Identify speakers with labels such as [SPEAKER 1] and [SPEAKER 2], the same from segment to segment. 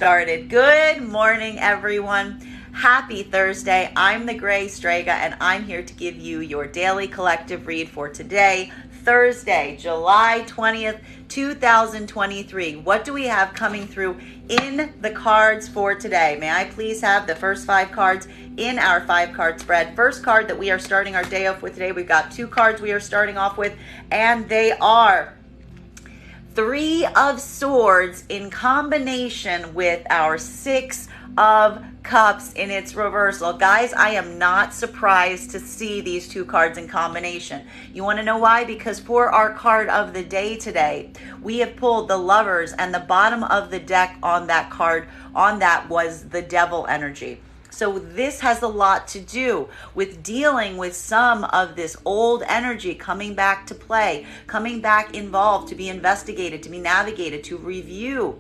[SPEAKER 1] Started. Good morning, everyone. Happy Thursday. I'm the Gray Strega, and I'm here to give you your daily collective read for today, Thursday, July 20th, 2023. What do we have coming through in the cards for today? May I please have the first 5 cards in our 5-card spread? First card that we are starting our day off with today, we've got 2 cards we are starting off with, and they are 3 of Swords in combination with our 6 of Cups in its reversal. Guys, I am not surprised to see these 2 cards in combination. You want to know why? Because for our card of the day today, we have pulled the Lovers, and the bottom of the deck on that card, on that was the Devil energy. So this has a lot to do with dealing with some of this old energy coming back to play, coming back involved, to be investigated, to be navigated, to review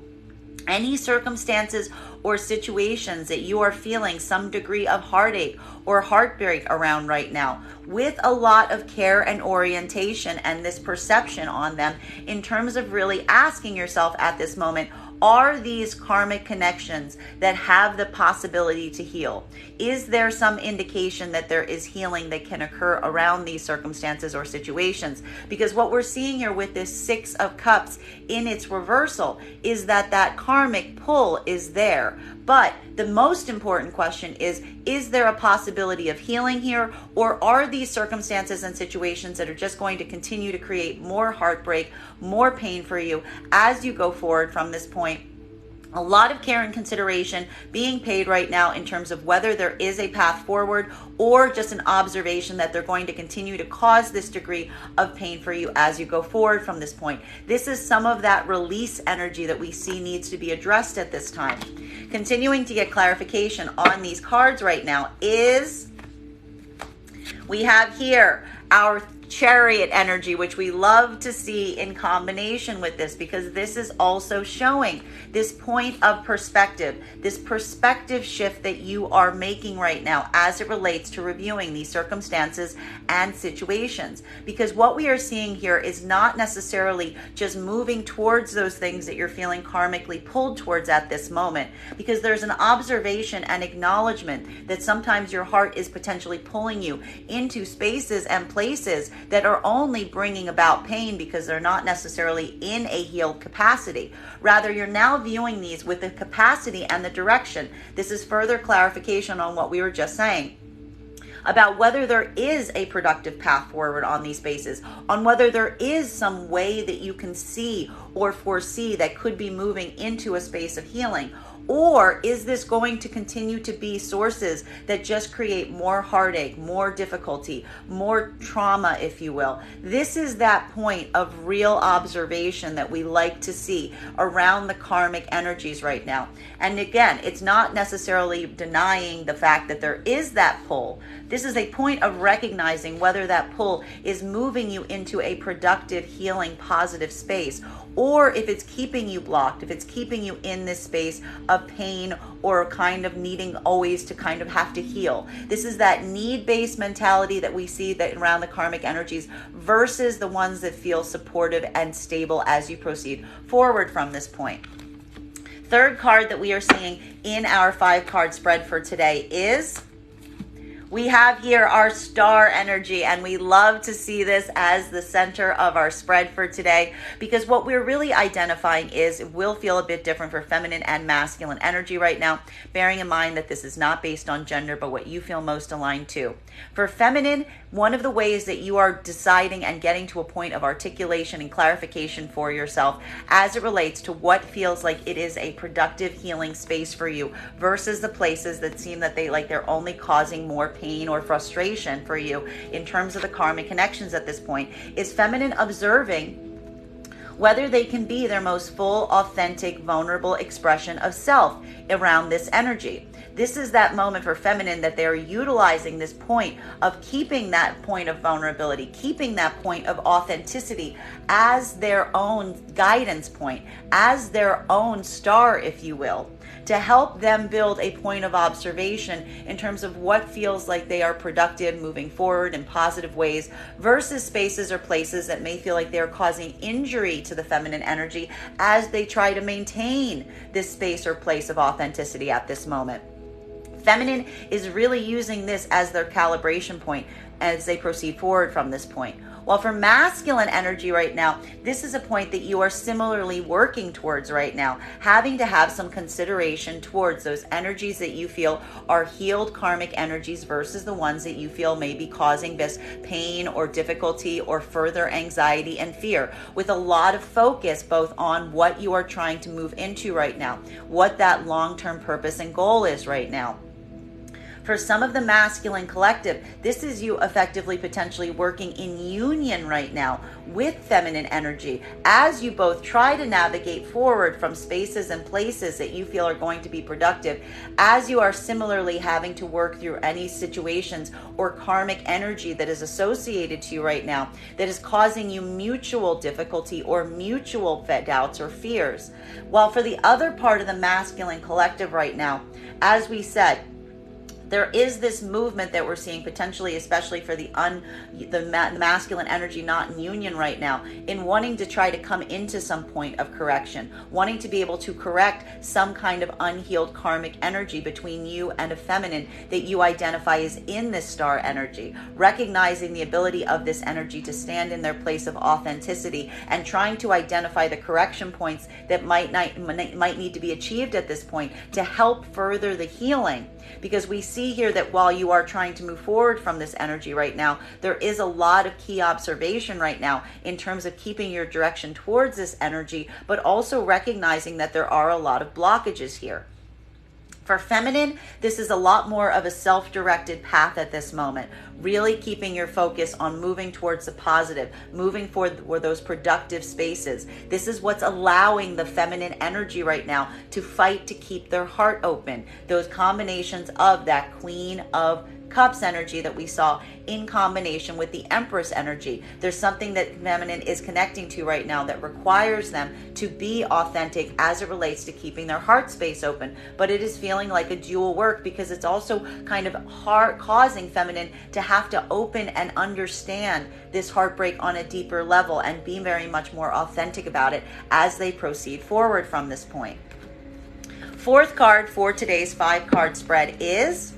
[SPEAKER 1] any circumstances or situations that you are feeling some degree of heartache or heartbreak around right now, with a lot of care and orientation and this perception on them, in terms of really asking yourself at this moment, are these karmic connections that have the possibility to heal? Is there some indication that there is healing that can occur around these circumstances or situations? Because what we're seeing here with this 6 of Cups in its reversal is that that karmic pull is there. But the most important question is there a possibility of healing here? Or are these circumstances and situations that are just going to continue to create more heartbreak, more pain for you as you go forward from this point? A lot of care and consideration being paid right now in terms of whether there is a path forward or just an observation that they're going to continue to cause this degree of pain for you as you go forward from this point. This is some of that release energy that we see needs to be addressed at this time. Continuing to get clarification on these cards right now is, we have here our Chariot energy, which we love to see in combination with this, because this is also showing this point of perspective, this perspective shift that you are making right now as it relates to reviewing these circumstances and situations. Because what we are seeing here is not necessarily just moving towards those things that you're feeling karmically pulled towards at this moment, because there's an observation and acknowledgement that sometimes your heart is potentially pulling you into spaces and places that are only bringing about pain because they're not necessarily in a healed capacity. Rather, you're now viewing these with the capacity and the direction. This is further clarification on what we were just saying about whether there is a productive path forward on these spaces, on whether there is some way that you can see or foresee that could be moving into a space of healing. Or is this going to continue to be sources that just create more heartache, more difficulty, more trauma, if you will? This is that point of real observation that we like to see around the karmic energies right now. And again, it's not necessarily denying the fact that there is that pull. This is a point of recognizing whether that pull is moving you into a productive, healing, positive space, or if it's keeping you blocked, if it's keeping you in this space of pain or kind of needing always to kind of have to heal. This is that need-based mentality that we see that around the karmic energies versus the ones that feel supportive and stable as you proceed forward from this point. Third card that we are seeing in our 5-card spread for today is, we have here our Star energy, and we love to see this as the center of our spread for today, because what we're really identifying is it will feel a bit different for feminine and masculine energy right now, bearing in mind that this is not based on gender, but what you feel most aligned to. For feminine, one of the ways that you are deciding and getting to a point of articulation and clarification for yourself as it relates to what feels like it is a productive healing space for you versus the places that seem that they're only causing more pain or frustration for you in terms of the karmic connections at this point, is feminine observing whether they can be their most full, authentic, vulnerable expression of self around this energy. This is that moment for feminine that they're utilizing this point of keeping that point of vulnerability, keeping that point of authenticity as their own guidance point, as their own star, if you will, to help them build a point of observation in terms of what feels like they are productive moving forward in positive ways versus spaces or places that may feel like they're causing injury to into the feminine energy as they try to maintain this space or place of authenticity at this moment. Feminine is really using this as their calibration point as they proceed forward from this point. While for masculine energy right now, this is a point that you are similarly working towards right now, having to have some consideration towards those energies that you feel are healed karmic energies versus the ones that you feel may be causing this pain or difficulty or further anxiety and fear, with a lot of focus both on what you are trying to move into right now, what that long-term purpose and goal is right now. For some of the masculine collective, this is you effectively potentially working in union right now with feminine energy as you both try to navigate forward from spaces and places that you feel are going to be productive, as you are similarly having to work through any situations or karmic energy that is associated to you right now that is causing you mutual difficulty or mutual doubts or fears. While for the other part of the masculine collective right now, as we said, there is this movement that we're seeing potentially, especially for the masculine energy not in union right now, in wanting to try to come into some point of correction, wanting to be able to correct some kind of unhealed karmic energy between you and a feminine that you identify as in this star energy, recognizing the ability of this energy to stand in their place of authenticity and trying to identify the correction points that might need to be achieved at this point to help further the healing. Because we see here that while you are trying to move forward from this energy right now, there is a lot of key observation right now in terms of keeping your direction towards this energy, but also recognizing that there are a lot of blockages here. For feminine, this is a lot more of a self-directed path at this moment, really keeping your focus on moving towards the positive, moving for those productive spaces. This is what's allowing the feminine energy right now to fight to keep their heart open. Those combinations of that Queen of Cups energy that we saw in combination with the Empress energy. There's something that feminine is connecting to right now that requires them to be authentic as it relates to keeping their heart space open. But it is feeling like a dual work because it's also kind of causing feminine to have to open and understand this heartbreak on a deeper level and be very much more authentic about it as they proceed forward from this point. Fourth card for today's 5-card spread is...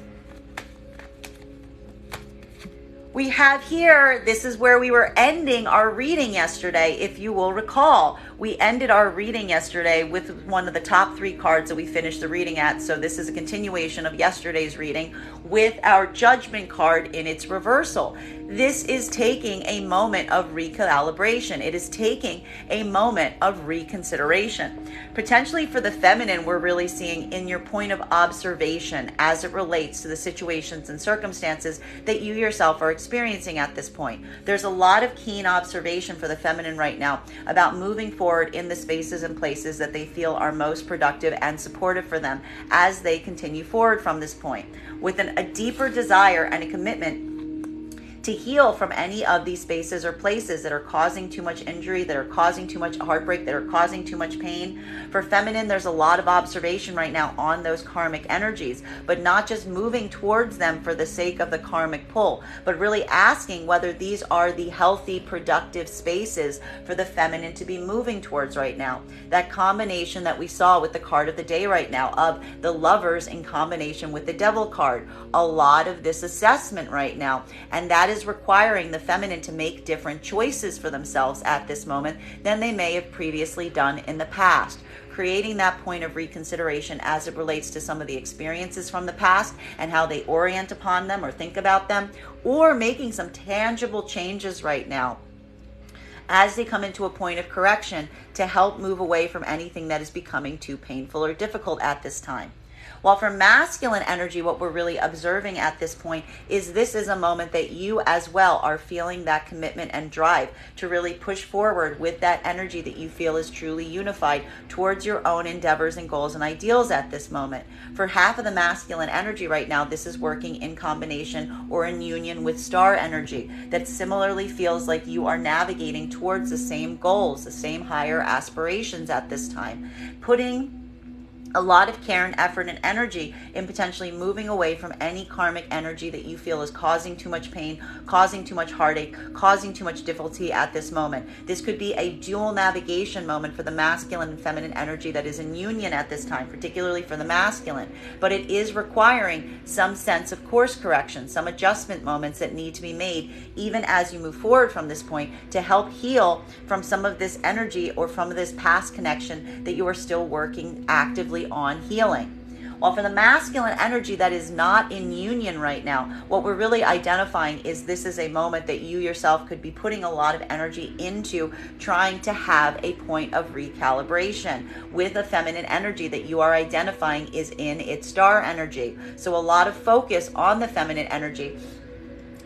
[SPEAKER 1] we have here, this is where we were ending our reading yesterday, if you will recall. We ended our reading yesterday with one of the top 3 cards that we finished the reading at. So this is a continuation of yesterday's reading with our Judgment card in its reversal. This is taking a moment of recalibration. It is taking a moment of reconsideration. Potentially for the feminine, we're really seeing in your point of observation as it relates to the situations and circumstances that you yourself are experiencing at this point. There's a lot of keen observation for the feminine right now about moving forward in the spaces and places that they feel are most productive and supportive for them as they continue forward from this point, with a deeper desire and a commitment to heal from any of these spaces or places that are causing too much injury, that are causing too much heartbreak, that are causing too much pain. For feminine, there's a lot of observation right now on those karmic energies, but not just moving towards them for the sake of the karmic pull, but really asking whether these are the healthy, productive spaces for the feminine to be moving towards right now. That combination that we saw with the card of the day right now of the Lovers in combination with the Devil card. A lot of this assessment right now, and that is requiring the feminine to make different choices for themselves at this moment than they may have previously done in the past, creating that point of reconsideration as it relates to some of the experiences from the past and how they orient upon them or think about them, or making some tangible changes right now as they come into a point of correction to help move away from anything that is becoming too painful or difficult at this time. While for masculine energy, what we're really observing at this point is this is a moment that you as well are feeling that commitment and drive to really push forward with that energy that you feel is truly unified towards your own endeavors and goals and ideals at this moment. For half of the masculine energy right now, this is working in combination or in union with star energy that similarly feels like you are navigating towards the same goals, the same higher aspirations at this time, putting a lot of care and effort and energy in potentially moving away from any karmic energy that you feel is causing too much pain, causing too much heartache, causing too much difficulty at this moment. This could be a dual navigation moment for the masculine and feminine energy that is in union at this time, particularly for the masculine. But it is requiring some sense of course correction, some adjustment moments that need to be made, even as you move forward from this point, to help heal from some of this energy or from this past connection that you are still working actively on healing. While for the masculine energy that is not in union right now, what we're really identifying is this is a moment that you yourself could be putting a lot of energy into trying to have a point of recalibration with a feminine energy that you are identifying is in its star energy. So a lot of focus on the feminine energy,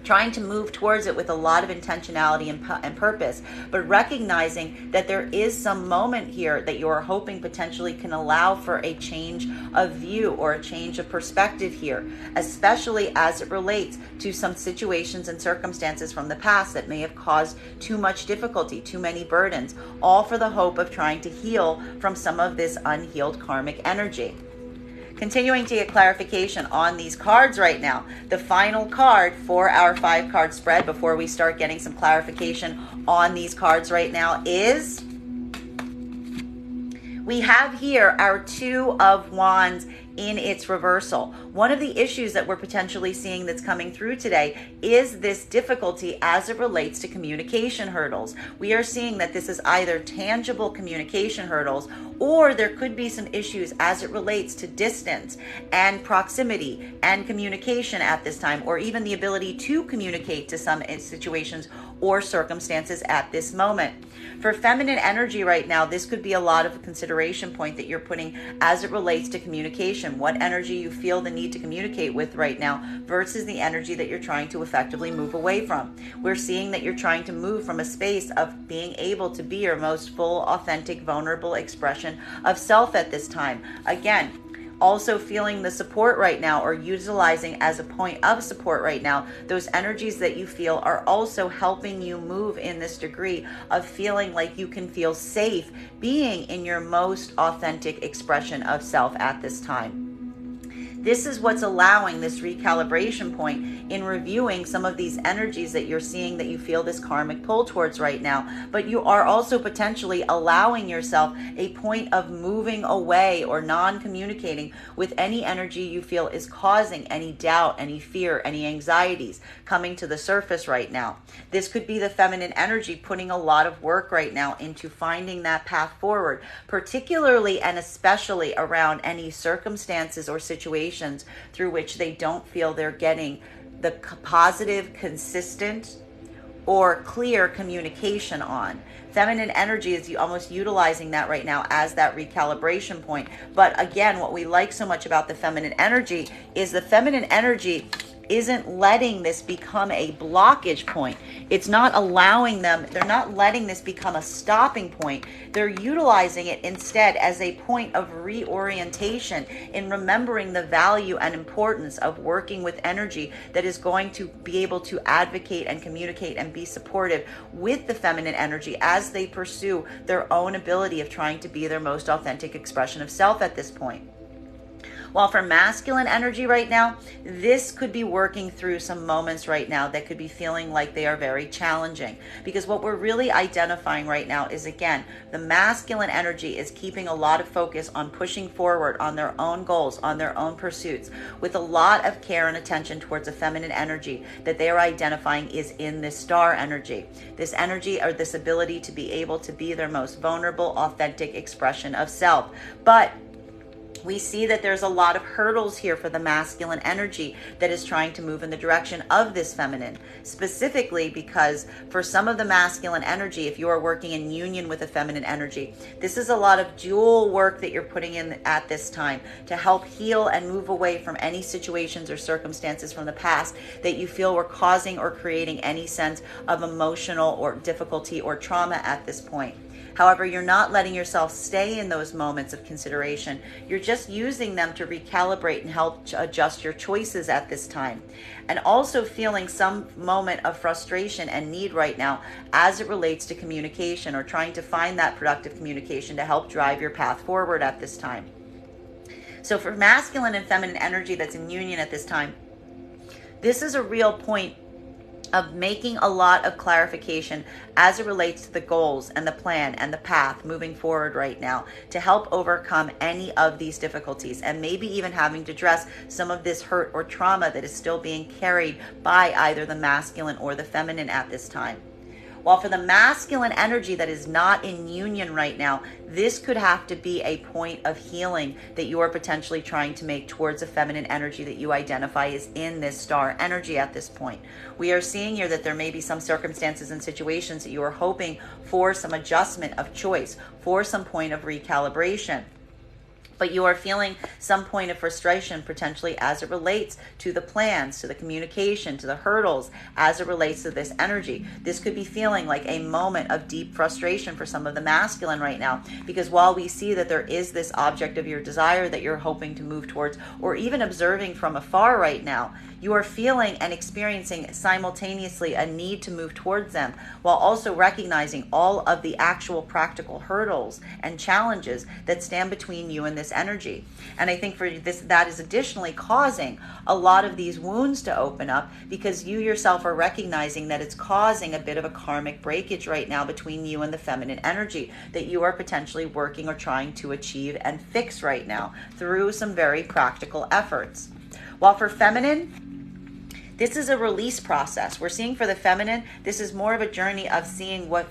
[SPEAKER 1] trying to move towards it with a lot of intentionality and purpose, but recognizing that there is some moment here that you are hoping potentially can allow for a change of view or a change of perspective here, especially as it relates to some situations and circumstances from the past that may have caused too much difficulty, too many burdens, all for the hope of trying to heal from some of this unhealed karmic energy. Continuing to get clarification on these cards right now. The final card for our 5-card spread before we start getting some clarification on these cards right now is, we have here our 2 of Wands in its reversal. One of the issues that we're potentially seeing that's coming through today is this difficulty as it relates to communication hurdles. We are seeing that this is either tangible communication hurdles, or there could be some issues as it relates to distance and proximity and communication at this time, or even the ability to communicate to some situations or circumstances at this moment. For feminine energy right now, this could be a lot of a consideration point that you're putting as it relates to communication, what energy you feel the need to communicate with right now versus the energy that you're trying to effectively move away from. We're seeing that you're trying to move from a space of being able to be your most full, authentic, vulnerable expression of self at this time. Again, also feeling the support right now, or utilizing as a point of support right now, those energies that you feel are also helping you move in this degree of feeling like you can feel safe being in your most authentic expression of self at this time. This is what's allowing this recalibration point in reviewing some of these energies that you're seeing that you feel this karmic pull towards right now. But you are also potentially allowing yourself a point of moving away or non-communicating with any energy you feel is causing any doubt, any fear, any anxieties coming to the surface right now. This could be the feminine energy putting a lot of work right now into finding that path forward, particularly and especially around any circumstances or situations through which they don't feel they're getting the positive, consistent, or clear communication on. Feminine energy is almost utilizing that right now as that recalibration point. But again, what we like so much about the feminine energy is the feminine energy isn't letting this become a blockage point. It's not allowing them, they're not letting this become a stopping point. They're utilizing it instead as a point of reorientation in remembering the value and importance of working with energy that is going to be able to advocate and communicate and be supportive with the feminine energy as they pursue their own ability of trying to be their most authentic expression of self at this point. While for masculine energy right now, this could be working through some moments right now that could be feeling like they are very challenging. Because what we're really identifying right now is, again, the masculine energy is keeping a lot of focus on pushing forward on their own goals, on their own pursuits, with a lot of care and attention towards a feminine energy that they are identifying is in this star energy. This energy, or this ability to be able to be their most vulnerable, authentic expression of self. But we see that there's a lot of hurdles here for the masculine energy that is trying to move in the direction of this feminine, specifically because for some of the masculine energy, if you are working in union with a feminine energy, this is a lot of dual work that you're putting in at this time to help heal and move away from any situations or circumstances from the past that you feel were causing or creating any sense of emotional or difficulty or trauma at this point. However, you're not letting yourself stay in those moments of consideration. You're just using them to recalibrate and help adjust your choices at this time. And also feeling some moment of frustration and need right now as it relates to communication, or trying to find that productive communication to help drive your path forward at this time. So for masculine and feminine energy that's in union at this time, this is a real point of making a lot of clarification as it relates to the goals and the plan and the path moving forward right now to help overcome any of these difficulties, and maybe even having to address some of this hurt or trauma that is still being carried by either the masculine or the feminine at this time. While for the masculine energy that is not in union right now, this could have to be a point of healing that you are potentially trying to make towards a feminine energy that you identify as in this star energy at this point. We are seeing here that there may be some circumstances and situations that you are hoping for some adjustment of choice, for some point of recalibration. But you are feeling some point of frustration potentially as it relates to the plans, to the communication, to the hurdles as it relates to this energy. This could be feeling like a moment of deep frustration for some of the masculine right now, because while we see that there is this object of your desire that you're hoping to move towards, or even observing from afar right now, you are feeling and experiencing simultaneously a need to move towards them, while also recognizing all of the actual practical hurdles and challenges that stand between you and this energy. And I think for this, that is additionally causing a lot of these wounds to open up, because you yourself are recognizing that it's causing a bit of a karmic breakage right now between you and the feminine energy that you are potentially working or trying to achieve and fix right now through some very practical efforts. While for feminine, this is a release process. We're seeing for the feminine, this is more of a journey of seeing what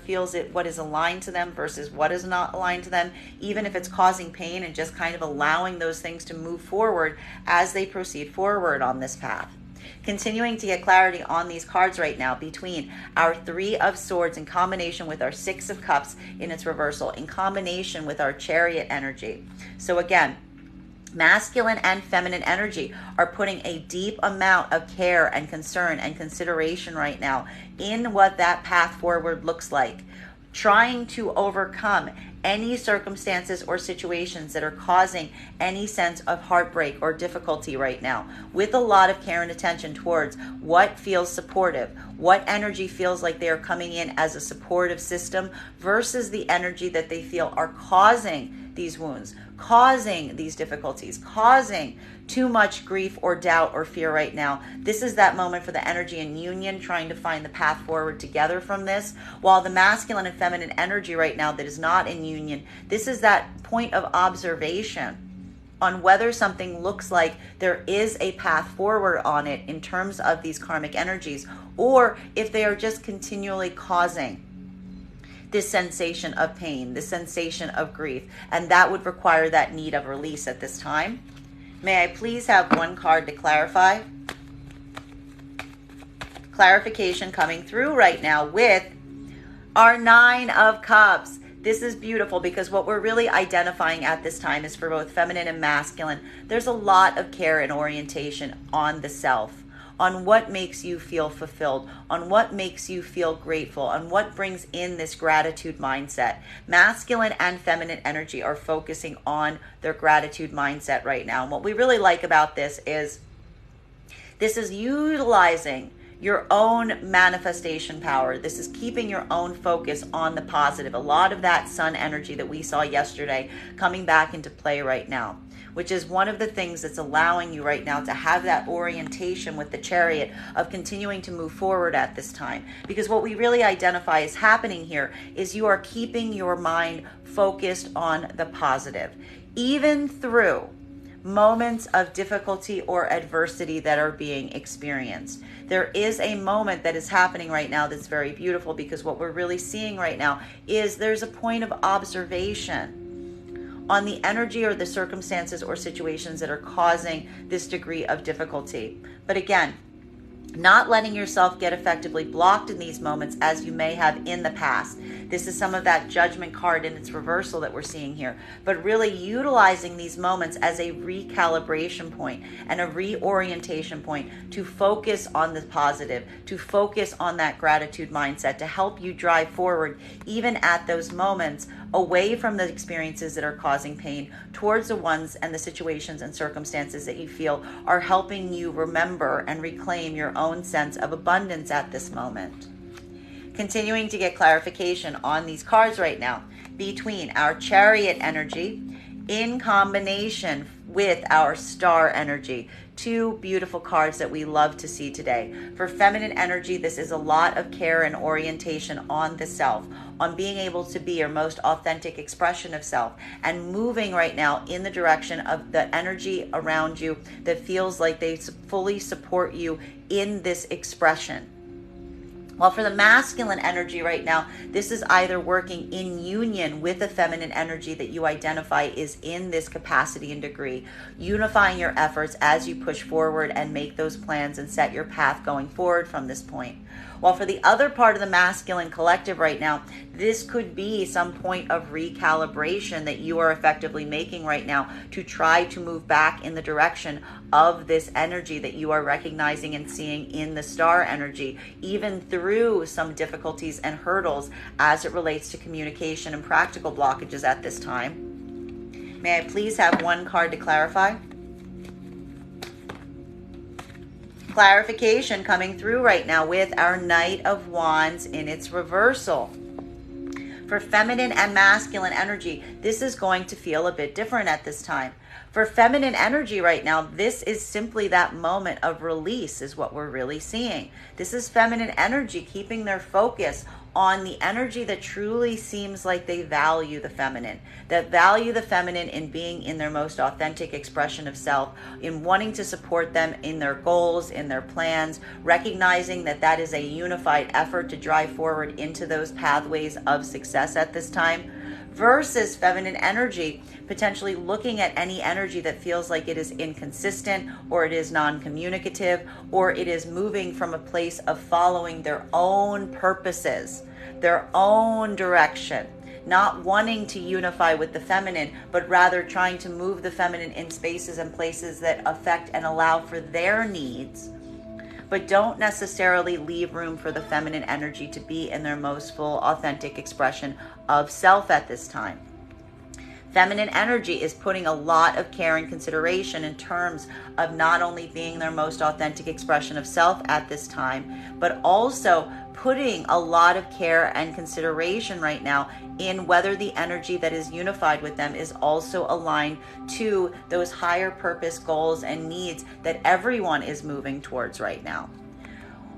[SPEAKER 1] is aligned to them versus what is not aligned to them, even if it's causing pain, and just kind of allowing those things to move forward as they proceed forward on this path. Continuing to get clarity on these cards right now between our Three of Swords in combination with our Six of Cups in its reversal, in combination with our Chariot energy. So again, masculine and feminine energy are putting a deep amount of care and concern and consideration right now in what that path forward looks like, trying to overcome any circumstances or situations that are causing any sense of heartbreak or difficulty right now, with a lot of care and attention towards what feels supportive, what energy feels like they are coming in as a supportive system versus the energy that they feel are causing these wounds, causing these difficulties, causing too much grief or doubt or fear right now. This is that moment for the energy in union, trying to find the path forward together from this. While the masculine and feminine energy right now that is not in union, this is that point of observation on whether something looks like there is a path forward on it in terms of these karmic energies, or if they are just continually causing this sensation of pain, this sensation of grief, and that would require that need of release at this time. May I please have one card to clarify? Clarification coming through right now with our Nine of Cups. This is beautiful, because what we're really identifying at this time is for both feminine and masculine, there's a lot of care and orientation on the self, on what makes you feel fulfilled, on what makes you feel grateful, on what brings in this gratitude mindset. Masculine and feminine energy are focusing on their gratitude mindset right now. And what we really like about this is utilizing your own manifestation power. This is keeping your own focus on the positive. A lot of that sun energy that we saw yesterday coming back into play right now, which is one of the things that's allowing you right now to have that orientation with the Chariot of continuing to move forward at this time. Because what we really identify as happening here is you are keeping your mind focused on the positive, even through moments of difficulty or adversity that are being experienced. There is a moment that is happening right now that's very beautiful, because what we're really seeing right now is there's a point of observation on the energy or the circumstances or situations that are causing this degree of difficulty. But again, not letting yourself get effectively blocked in these moments as you may have in the past. This is some of that Judgment card in its reversal that we're seeing here, but really utilizing these moments as a recalibration point and a reorientation point to focus on the positive, to focus on that gratitude mindset, to help you drive forward even at those moments, away from the experiences that are causing pain towards the ones and the situations and circumstances that you feel are helping you remember and reclaim your own sense of abundance at this moment. Continuing to get clarification on these cards right now between our Chariot energy in combination with our star energy. Two beautiful cards that we love to see today. For feminine energy, this is a lot of care and orientation on the self, on being able to be your most authentic expression of self, and moving right now in the direction of the energy around you that feels like they fully support you in this expression. Well, for the masculine energy right now, this is either working in union with the feminine energy that you identify is in this capacity and degree, unifying your efforts as you push forward and make those plans and set your path going forward from this point. While for the other part of the masculine collective right now, this could be some point of recalibration that you are effectively making right now to try to move back in the direction of this energy that you are recognizing and seeing in the star energy, even through some difficulties and hurdles as it relates to communication and practical blockages at this time. May I please have one card to clarify? Clarification coming through right now with our Knight of Wands in its reversal. For feminine and masculine energy, this is going to feel a bit different at this time. For feminine energy right now, this is simply that moment of release is what we're really seeing. This is feminine energy keeping their focus on the energy that truly seems like they value the feminine, that value the feminine in being in their most authentic expression of self, in wanting to support them in their goals, in their plans, recognizing that that is a unified effort to drive forward into those pathways of success at this time, versus feminine energy potentially looking at any energy that feels like it is inconsistent or it is non-communicative or it is moving from a place of following their own purposes, their own direction, not wanting to unify with the feminine, but rather trying to move the feminine in spaces and places that affect and allow for their needs, but don't necessarily leave room for the feminine energy to be in their most full, authentic expression of self at this time. Feminine energy is putting a lot of care and consideration in terms of not only being their most authentic expression of self at this time, but also putting a lot of care and consideration right now in whether the energy that is unified with them is also aligned to those higher purpose goals and needs that everyone is moving towards right now.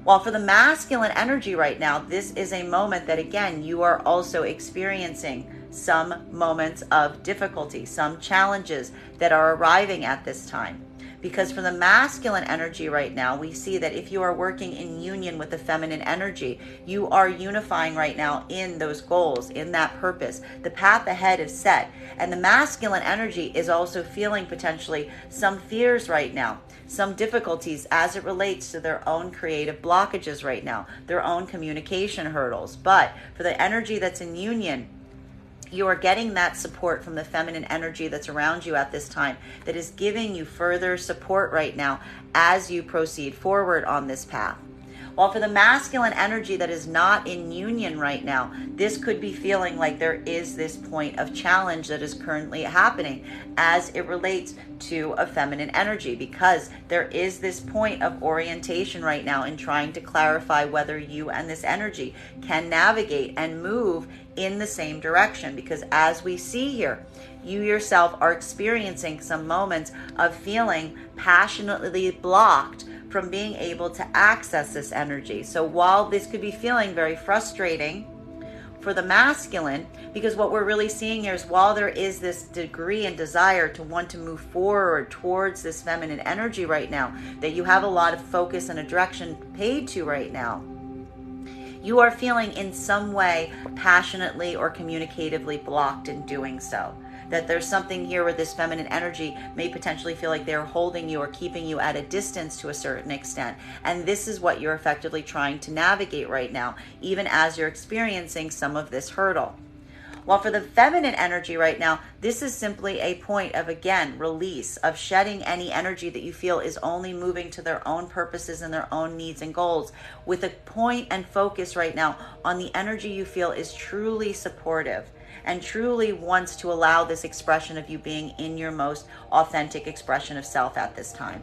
[SPEAKER 1] While for the masculine energy right now, this is a moment that, again, you are also experiencing some moments of difficulty, some challenges that are arriving at this time. Because for the masculine energy right now, we see that if you are working in union with the feminine energy, you are unifying right now in those goals, in that purpose. The path ahead is set. And the masculine energy is also feeling potentially some fears right now, some difficulties as it relates to their own creative blockages right now, their own communication hurdles. But for the energy that's in union, you are getting that support from the feminine energy that's around you at this time that is giving you further support right now as you proceed forward on this path. While for the masculine energy that is not in union right now, this could be feeling like there is this point of challenge that is currently happening as it relates to a feminine energy, because there is this point of orientation right now in trying to clarify whether you and this energy can navigate and move in the same direction. Because as we see here, you yourself are experiencing some moments of feeling passionately blocked from being able to access this energy. So while this could be feeling very frustrating for the masculine, because what we're really seeing here is while there is this degree and desire to want to move forward towards this feminine energy right now, that you have a lot of focus and a direction paid to right now, you are feeling in some way passionately or communicatively blocked in doing so. That there's something here where this feminine energy may potentially feel like they're holding you or keeping you at a distance to a certain extent. And this is what you're effectively trying to navigate right now, even as you're experiencing some of this hurdle. While for the feminine energy right now, this is simply a point of, again, release, of shedding any energy that you feel is only moving to their own purposes and their own needs and goals, with a point and focus right now on the energy you feel is truly supportive and truly wants to allow this expression of you being in your most authentic expression of self at this time.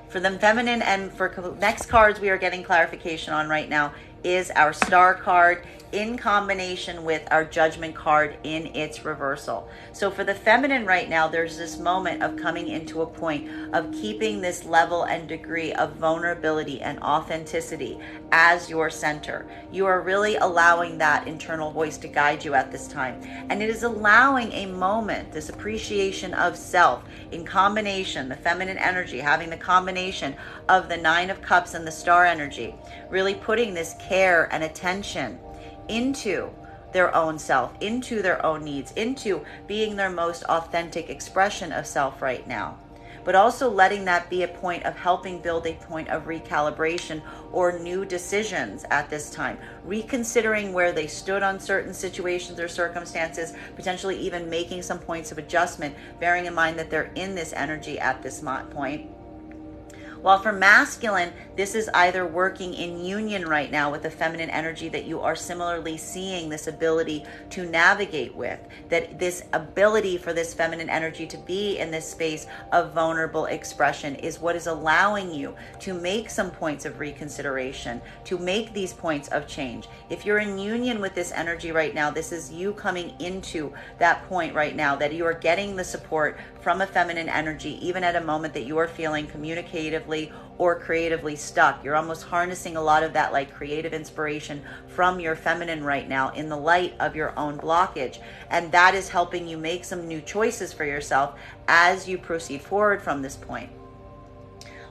[SPEAKER 1] For the feminine and for next cards we are getting clarification on right now is our Star card in combination with our Judgment card in its reversal. So for the feminine right now, there's this moment of coming into a point of keeping this level and degree of vulnerability and authenticity as your center. You are really allowing that internal voice to guide you at this time. And it is allowing a moment, this appreciation of self in combination, the feminine energy, having the combination of the Nine of Cups and the Star energy, really putting this care and attention into their own self, into their own needs, into being their most authentic expression of self right now. But also letting that be a point of helping build a point of recalibration or new decisions at this time. Reconsidering where they stood on certain situations or circumstances, potentially even making some points of adjustment, bearing in mind that they're in this energy at this point. While for masculine, this is either working in union right now with the feminine energy that you are similarly seeing this ability to navigate with, that this ability for this feminine energy to be in this space of vulnerable expression is what is allowing you to make some points of reconsideration, to make these points of change. If you're in union with this energy right now, this is you coming into that point right now that you are getting the support from a feminine energy, even at a moment that you are feeling communicatively or creatively stuck. You're almost harnessing a lot of that like creative inspiration from your feminine right now in the light of your own blockage. And that is helping you make some new choices for yourself as you proceed forward from this point.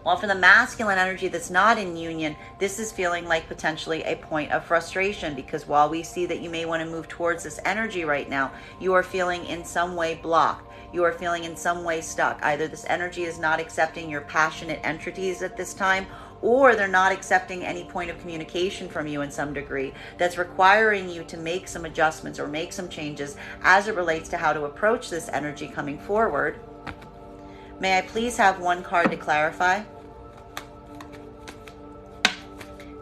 [SPEAKER 1] While for the masculine energy that's not in union, this is feeling like potentially a point of frustration, because while we see that you may want to move towards this energy right now, you are feeling in some way blocked. You are feeling in some way stuck. Either this energy is not accepting your passionate entities at this time, or they're not accepting any point of communication from you in some degree that's requiring you to make some adjustments or make some changes as it relates to how to approach this energy coming forward. May I please have one card to clarify?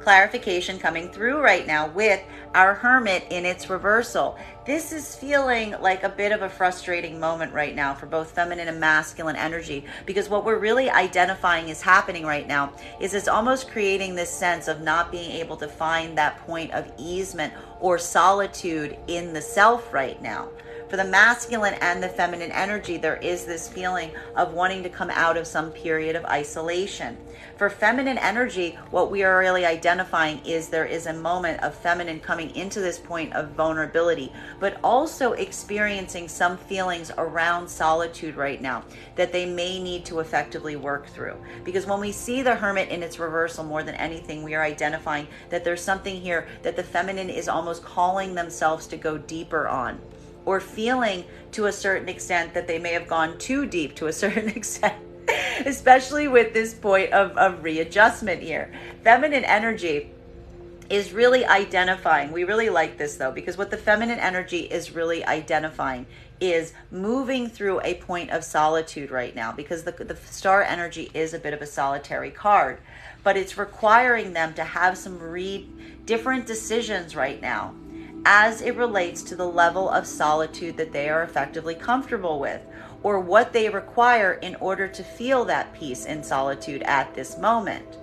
[SPEAKER 1] Clarification coming through right now with our Hermit in its reversal. This is feeling like a bit of a frustrating moment right now for both feminine and masculine energy, because what we're really identifying is happening right now is it's almost creating this sense of not being able to find that point of easement or solitude in the self right now. For the masculine and the feminine energy, there is this feeling of wanting to come out of some period of isolation. For feminine energy, what we are really identifying is there is a moment of feminine coming into this point of vulnerability, but also experiencing some feelings around solitude right now that they may need to effectively work through. Because when we see the Hermit in its reversal, more than anything, we are identifying that there's something here that the feminine is almost calling themselves to go deeper on, or feeling to a certain extent that they may have gone too deep to a certain extent, especially with this point of readjustment here. Feminine energy is really identifying. We really like this though, because what the feminine energy is really identifying is moving through a point of solitude right now, because the Star energy is a bit of a solitary card, but it's requiring them to have some different decisions right now as it relates to the level of solitude that they are effectively comfortable with, or what they require in order to feel that peace in solitude at this moment.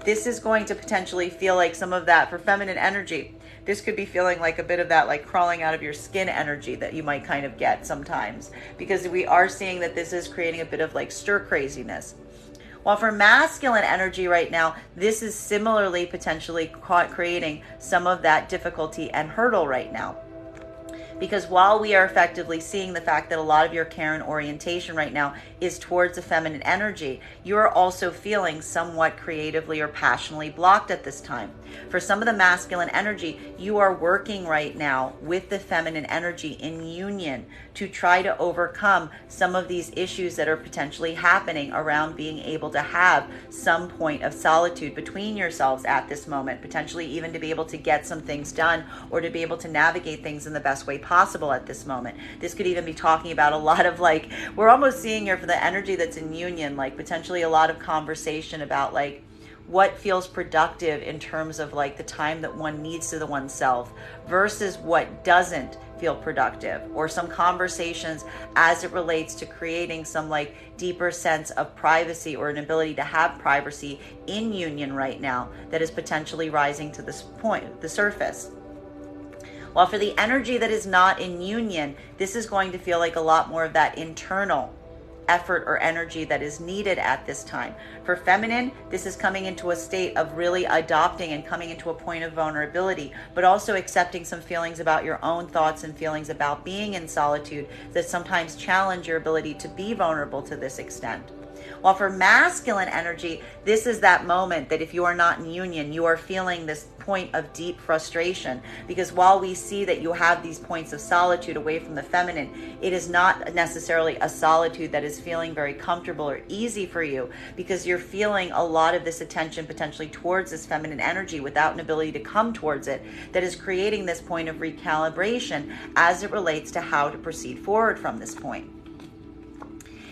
[SPEAKER 1] This is going to potentially feel like some of that for feminine energy. This could be feeling like a bit of that like crawling out of your skin energy that you might kind of get sometimes, because we are seeing that this is creating a bit of like stir craziness. While for masculine energy right now, this is similarly potentially creating some of that difficulty and hurdle right now. Because while we are effectively seeing the fact that a lot of your care and orientation right now is towards the feminine energy, you are also feeling somewhat creatively or passionately blocked at this time. For some of the masculine energy, you are working right now with the feminine energy in union to try to overcome some of these issues that are potentially happening around being able to have some point of solitude between yourselves at this moment, potentially even to be able to get some things done or to be able to navigate things in the best way possible at this moment. This could even be talking about a lot of like, we're almost seeing here for the energy that's in union, like potentially a lot of conversation about like what feels productive in terms of like the time that one needs to the oneself versus what doesn't feel productive, or some conversations as it relates to creating some like deeper sense of privacy or an ability to have privacy in union right now that is potentially rising to this point, the surface. While for the energy that is not in union, this is going to feel like a lot more of that internal effort or energy that is needed at this time. For feminine, this is coming into a state of really adopting and coming into a point of vulnerability, but also accepting some feelings about your own thoughts and feelings about being in solitude that sometimes challenge your ability to be vulnerable to this extent. While for masculine energy, this is that moment that if you are not in union, you are feeling this point of deep frustration, because while we see that you have these points of solitude away from the feminine, it is not necessarily a solitude that is feeling very comfortable or easy for you, because you're feeling a lot of this attention potentially towards this feminine energy without an ability to come towards it, that is creating this point of recalibration as it relates to how to proceed forward from this point.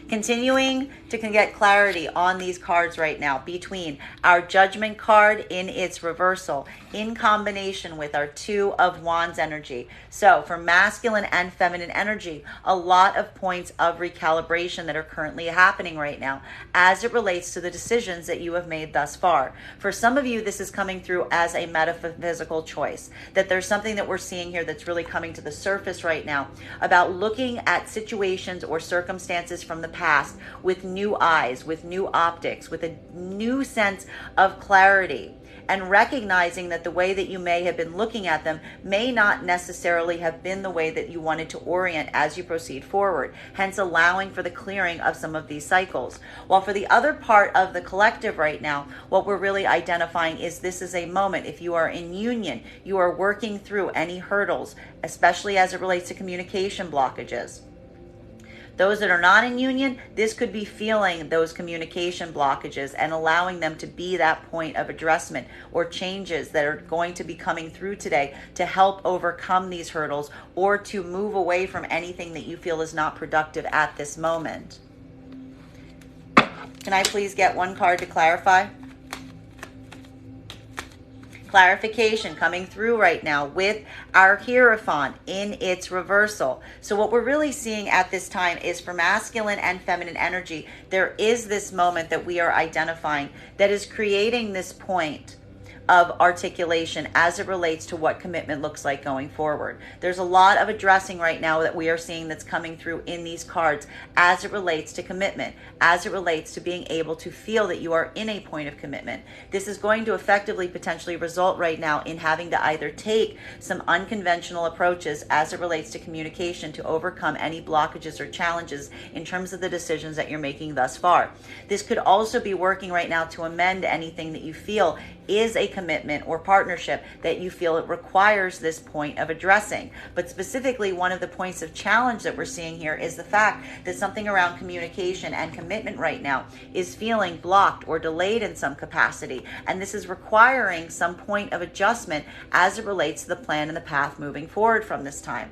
[SPEAKER 1] Continuing to get clarity on these cards right now between our Judgment card in its reversal in combination with our Two of Wands energy. So for masculine and feminine energy, a lot of points of recalibration that are currently happening right now as it relates to the decisions that you have made thus far. For some of you, this is coming through as a metaphysical choice, that there's something that we're seeing here that's really coming to the surface right now about looking at situations or circumstances from the past with new eyes, with new optics, with a new sense of clarity, and recognizing that the way that you may have been looking at them may not necessarily have been the way that you wanted to orient as you proceed forward, hence allowing for the clearing of some of these cycles. While for the other part of the collective right now, what we're really identifying is this is a moment, if you are in union, you are working through any hurdles, especially as it relates to communication blockages. Those that are not in union, this could be feeling those communication blockages and allowing them to be that point of addressment or changes that are going to be coming through today to help overcome these hurdles or to move away from anything that you feel is not productive at this moment. Can I please get one card to clarify? Clarification coming through right now with our Hierophant in its reversal. So what we're really seeing at this time is for masculine and feminine energy, there is this moment that we are identifying that is creating this point of articulation as it relates to what commitment looks like going forward. There's a lot of addressing right now that we are seeing that's coming through in these cards as it relates to commitment, as it relates to being able to feel that you are in a point of commitment. This is going to effectively potentially result right now in having to either take some unconventional approaches as it relates to communication to overcome any blockages or challenges in terms of the decisions that you're making thus far. This could also be working right now to amend anything that you feel is a commitment or partnership that you feel it requires this point of addressing. But specifically, one of the points of challenge that we're seeing here is the fact that something around communication and commitment right now is feeling blocked or delayed in some capacity. And this is requiring some point of adjustment as it relates to the plan and the path moving forward from this time.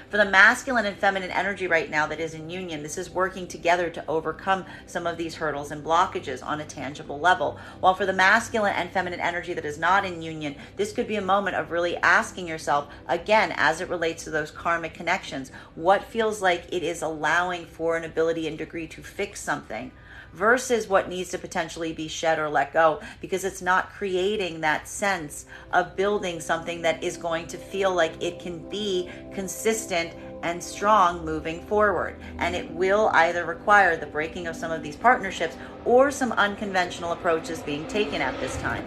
[SPEAKER 1] For the masculine and feminine energy right now that is in union, this is working together to overcome some of these hurdles and blockages on a tangible level. While for the masculine and feminine energy that is not in union, this could be a moment of really asking yourself, again, as it relates to those karmic connections, what feels like it is allowing for an ability and degree to fix something versus what needs to potentially be shed or let go, because it's not creating that sense of building something that is going to feel like it can be consistent and strong moving forward. And it will either require the breaking of some of these partnerships or some unconventional approaches being taken at this time.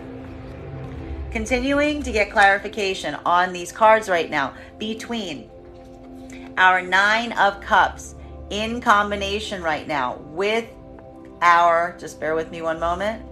[SPEAKER 1] Continuing to get clarification on these cards right now between our Nine of Cups in combination right now with our, just bear with me one moment,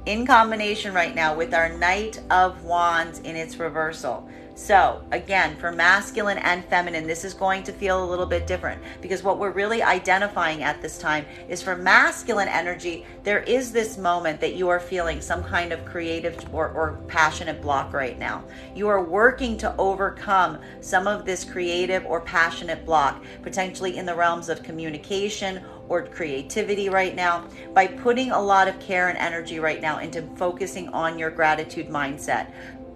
[SPEAKER 1] in combination right now with our Knight of Wands in its reversal. So again, for masculine and feminine, this is going to feel a little bit different, because what we're really identifying at this time is for masculine energy, there is this moment that you are feeling some kind of creative or passionate block right now. You are working to overcome some of this creative or passionate block, potentially in the realms of communication or creativity right now, by putting a lot of care and energy right now into focusing on your gratitude mindset.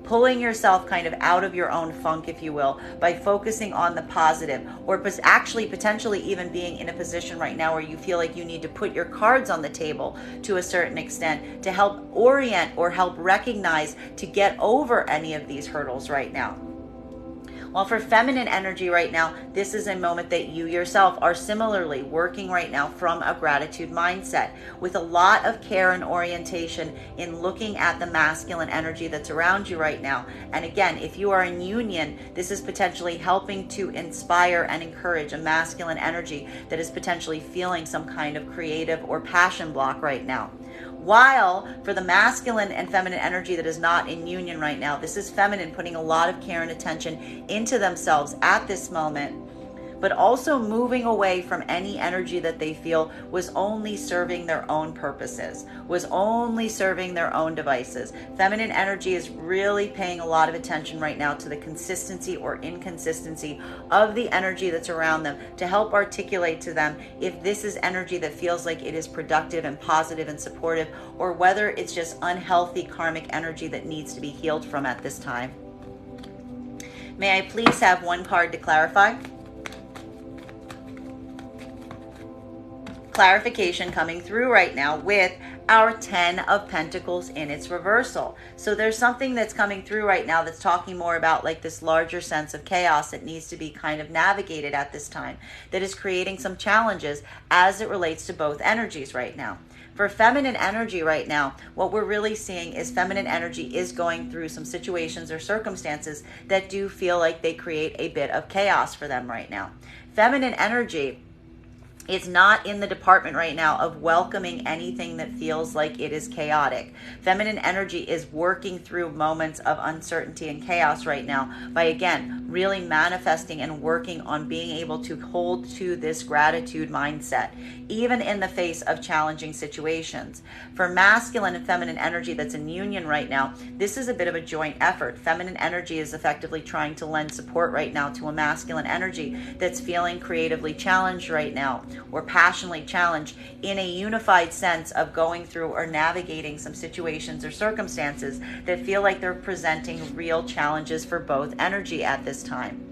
[SPEAKER 1] pulling yourself kind of out of your own funk, if you will, by focusing on the positive, or actually potentially even being in a position right now where you feel like you need to put your cards on the table to a certain extent to help orient or help recognize to get over any of these hurdles right now. Well, for feminine energy right now, this is a moment that you yourself are similarly working right now from a gratitude mindset with a lot of care and orientation in looking at the masculine energy that's around you right now. And again, if you are in union, this is potentially helping to inspire and encourage a masculine energy that is potentially feeling some kind of creative or passion block right now. While for the masculine and feminine energy that is not in union right now, this is feminine putting a lot of care and attention into themselves at this moment, but also moving away from any energy that they feel was only serving their own purposes, was only serving their own devices. Feminine energy is really paying a lot of attention right now to the consistency or inconsistency of the energy that's around them to help articulate to them if this is energy that feels like it is productive and positive and supportive, or whether it's just unhealthy karmic energy that needs to be healed from at this time. May I please have one card to clarify? Clarification coming through right now with our 10 of Pentacles in its reversal. So there's something that's coming through right now that's talking more about like this larger sense of chaos that needs to be kind of navigated at this time, that is creating some challenges as it relates to both energies right now. For feminine energy right now, what we're really seeing is feminine energy is going through some situations or circumstances that do feel like they create a bit of chaos for them right now. Feminine energy is not in the department right now of welcoming anything that feels like it is chaotic. Feminine energy is working through moments of uncertainty and chaos right now by, again, really manifesting and working on being able to hold to this gratitude mindset, even in the face of challenging situations. For masculine and feminine energy that's in union right now, this is a bit of a joint effort. Feminine energy is effectively trying to lend support right now to a masculine energy that's feeling creatively challenged right now, or passionately challenged in a unified sense of going through or navigating some situations or circumstances that feel like they're presenting real challenges for both energy at this time.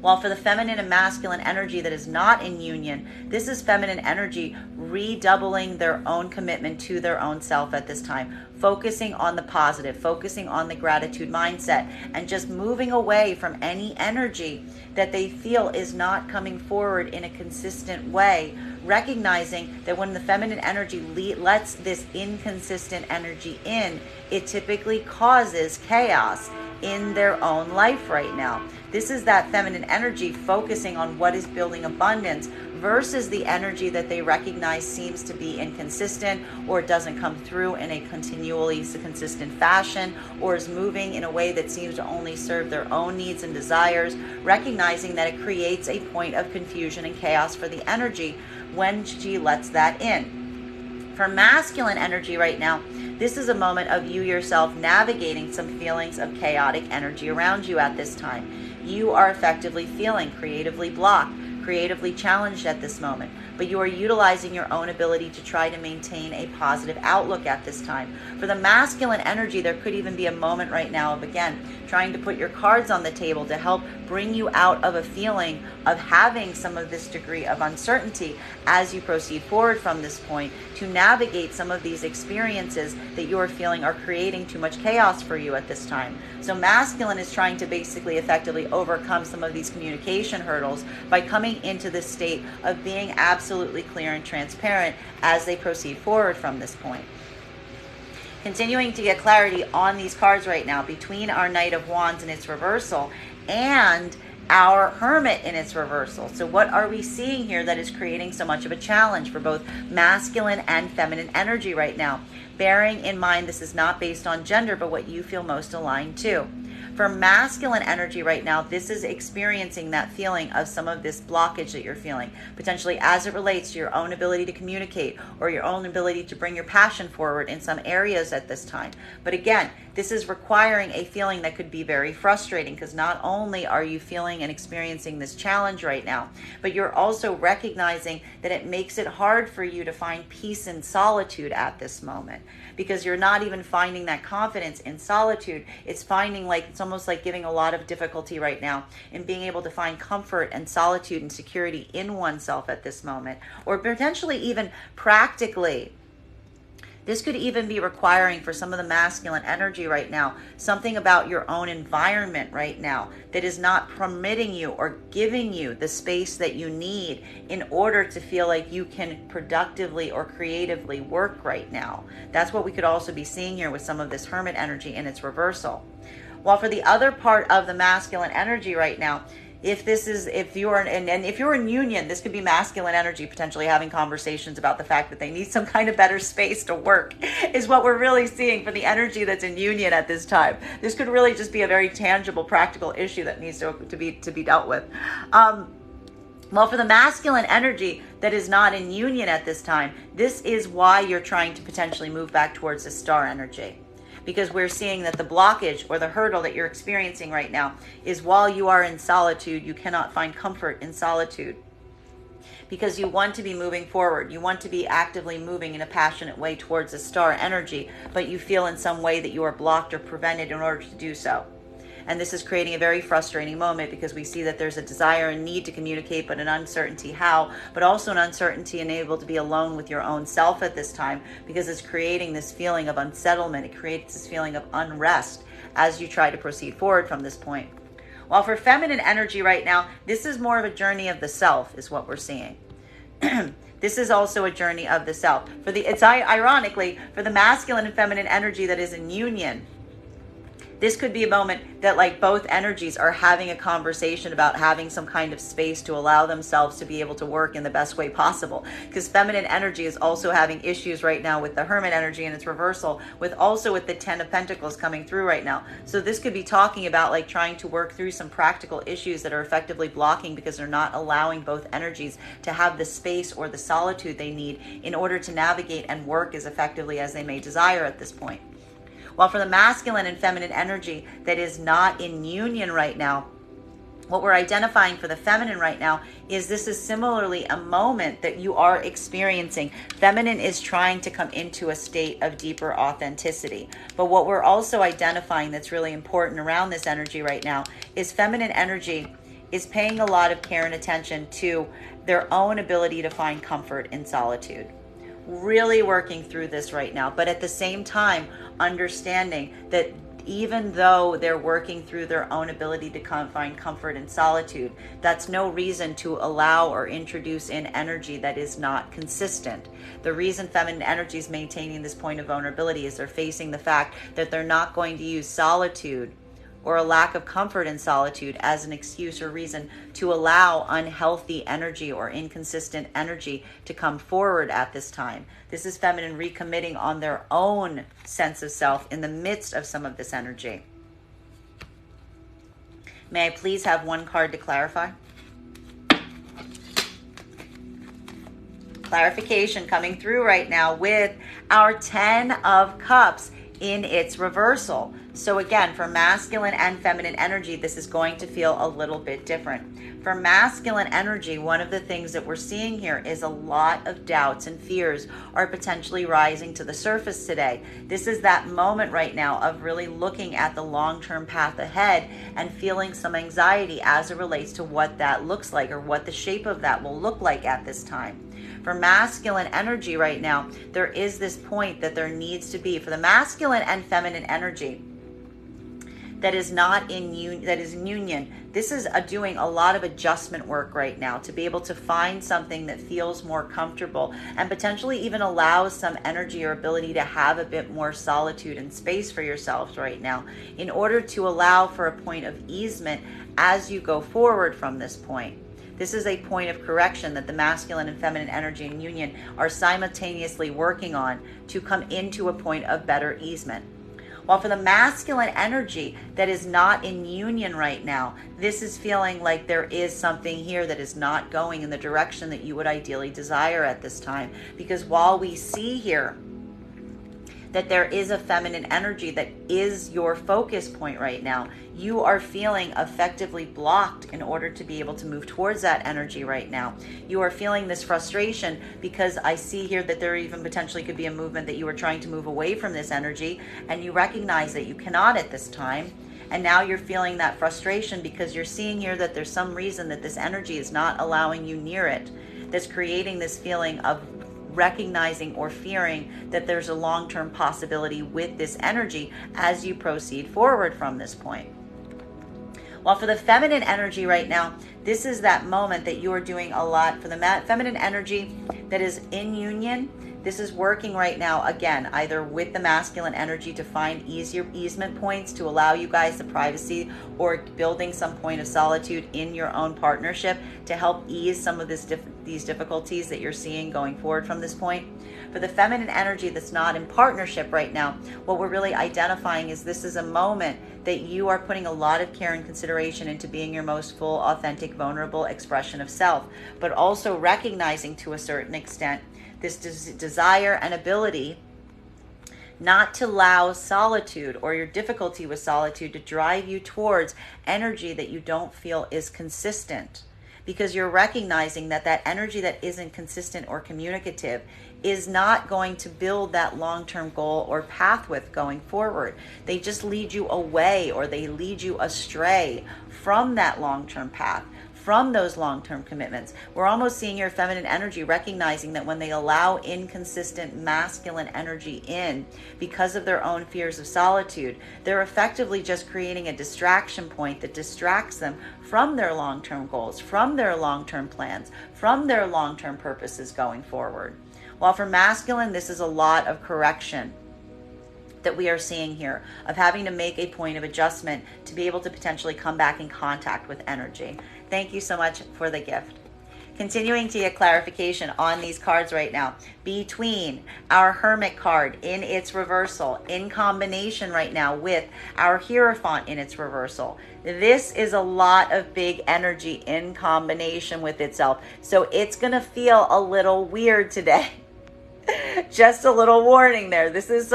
[SPEAKER 1] While for the feminine and masculine energy that is not in union, this is feminine energy redoubling their own commitment to their own self at this time, focusing on the positive, focusing on the gratitude mindset, and just moving away from any energy that they feel is not coming forward in a consistent way, recognizing that when the feminine energy lets this inconsistent energy in, it typically causes chaos in their own life right now. This is that feminine energy focusing on what is building abundance versus the energy that they recognize seems to be inconsistent or doesn't come through in a continually consistent fashion, or is moving in a way that seems to only serve their own needs and desires, recognizing that it creates a point of confusion and chaos for the energy when she lets that in. For masculine energy right now, this is a moment of you yourself navigating some feelings of chaotic energy around you at this time. You are effectively feeling creatively blocked, creatively challenged at this moment, but you are utilizing your own ability to try to maintain a positive outlook at this time. For the masculine energy, there could even be a moment right now of, again, trying to put your cards on the table to help bring you out of a feeling of having some of this degree of uncertainty as you proceed forward from this point to navigate some of these experiences that you are feeling are creating too much chaos for you at this time. So masculine is trying to basically effectively overcome some of these communication hurdles by coming into this state of being absolutely clear and transparent as they proceed forward from this point. Continuing to get clarity on these cards right now between our Knight of Wands in its reversal and our Hermit in its reversal. So what are we seeing here that is creating so much of a challenge for both masculine and feminine energy right now? Bearing in mind this is not based on gender, but what you feel most aligned to. For masculine energy right now, this is experiencing that feeling of some of this blockage that you're feeling, potentially as it relates to your own ability to communicate or your own ability to bring your passion forward in some areas at this time. But again, this is requiring a feeling that could be very frustrating, because not only are you feeling and experiencing this challenge right now, but you're also recognizing that it makes it hard for you to find peace in solitude at this moment, because you're not even finding that confidence in solitude. It's finding like it's almost like giving a lot of difficulty right now in being able to find comfort and solitude and security in oneself at this moment, or potentially even practically. This could even be requiring for some of the masculine energy right now, something about your own environment right now that is not permitting you or giving you the space that you need in order to feel like you can productively or creatively work right now. That's what we could also be seeing here with some of this hermit energy in its reversal. While for the other part of the masculine energy right now, if you're in union, this could be masculine energy potentially having conversations about the fact that they need some kind of better space to work, is what we're really seeing for the energy that's in union at this time. This could really just be a very tangible, practical issue that needs to be dealt with. Well, for the masculine energy that is not in union at this time, this is why you're trying to potentially move back towards the star energy. Because we're seeing that the blockage or the hurdle that you're experiencing right now is while you are in solitude, you cannot find comfort in solitude. Because you want to be moving forward. You want to be actively moving in a passionate way towards the star energy, but you feel in some way that you are blocked or prevented in order to do so. And this is creating a very frustrating moment, because we see that there's a desire and need to communicate, but an uncertainty how, but also an uncertainty and able to be alone with your own self at this time, because it's creating this feeling of unsettlement. It creates this feeling of unrest as you try to proceed forward from this point. While for feminine energy right now, this is more of a journey of the self is what we're seeing. This is also a journey of the self. It's ironically, for the masculine and feminine energy that is in union, this could be a moment that like both energies are having a conversation about having some kind of space to allow themselves to be able to work in the best way possible. Because feminine energy is also having issues right now with the hermit energy and its reversal, with the 10 of Pentacles coming through right now. So this could be talking about like trying to work through some practical issues that are effectively blocking, because they're not allowing both energies to have the space or the solitude they need in order to navigate and work as effectively as they may desire at this point. While for the masculine and feminine energy that is not in union right now, what we're identifying for the feminine right now is this is similarly a moment that you are experiencing. Feminine is trying to come into a state of deeper authenticity. But what we're also identifying that's really important around this energy right now is feminine energy is paying a lot of care and attention to their own ability to find comfort in solitude. Really working through this right now, but at the same time understanding that even though they're working through their own ability to find comfort in solitude, that's no reason to allow or introduce in energy that is not consistent. The reason feminine energy is maintaining this point of vulnerability is they're facing the fact that they're not going to use solitude or a lack of comfort in solitude as an excuse or reason to allow unhealthy energy or inconsistent energy to come forward at this time. This is feminine recommitting on their own sense of self in the midst of some of this energy. May I please have one card to clarify? Clarification coming through right now with our 10 of Cups in its reversal. So again, for masculine and feminine energy, this is going to feel a little bit different. For masculine energy, one of the things that we're seeing here is a lot of doubts and fears are potentially rising to the surface today. This is that moment right now of really looking at the long-term path ahead and feeling some anxiety as it relates to what that looks like or what the shape of that will look like at this time. For masculine energy right now, there is this point that there needs to be, for the masculine and feminine energy that is not in union, that is in union, this is doing a lot of adjustment work right now to be able to find something that feels more comfortable and potentially even allows some energy or ability to have a bit more solitude and space for yourselves right now in order to allow for a point of easement as you go forward from this point. This is a point of correction that the masculine and feminine energy in union are simultaneously working on to come into a point of better easement. While for the masculine energy that is not in union right now, this is feeling like there is something here that is not going in the direction that you would ideally desire at this time. Because while we see here that there is a feminine energy that is your focus point right now, you are feeling effectively blocked in order to be able to move towards that energy right now. You are feeling this frustration because I see here that there even potentially could be a movement that you are trying to move away from this energy, and you recognize that you cannot at this time. And now you're feeling that frustration because you're seeing here that there's some reason that this energy is not allowing you near it, that's creating this feeling of recognizing or fearing that there's a long-term possibility with this energy as you proceed forward from this point. While for the feminine energy right now, this is that moment that you are doing a lot for the feminine energy that is in union. This is working right now, again, either with the masculine energy to find easier easement points to allow you guys the privacy, or building some point of solitude in your own partnership to help ease some of these difficulties that you're seeing going forward from this point. For the feminine energy that's not in partnership right now, what we're really identifying is this is a moment that you are putting a lot of care and consideration into being your most full, authentic, vulnerable expression of self, but also recognizing to a certain extent this desire and ability not to allow solitude or your difficulty with solitude to drive you towards energy that you don't feel is consistent, because you're recognizing that that energy that isn't consistent or communicative is not going to build that long-term goal or path with going forward. They just lead you away, or they lead you astray from that long-term path, from those long-term commitments. We're almost seeing your feminine energy recognizing that when they allow inconsistent masculine energy in because of their own fears of solitude, they're effectively just creating a distraction point that distracts them from their long-term goals, from their long-term plans, from their long-term purposes going forward. While for masculine, this is a lot of correction that we are seeing here, of having to make a point of adjustment to be able to potentially come back in contact with energy. Thank you so much for the gift. Continuing to get clarification on these cards right now, between our Hermit card in its reversal, in combination right now with our Hierophant in its reversal. This is a lot of big energy in combination with itself. So it's going to feel a little weird today. Just a little warning there. This is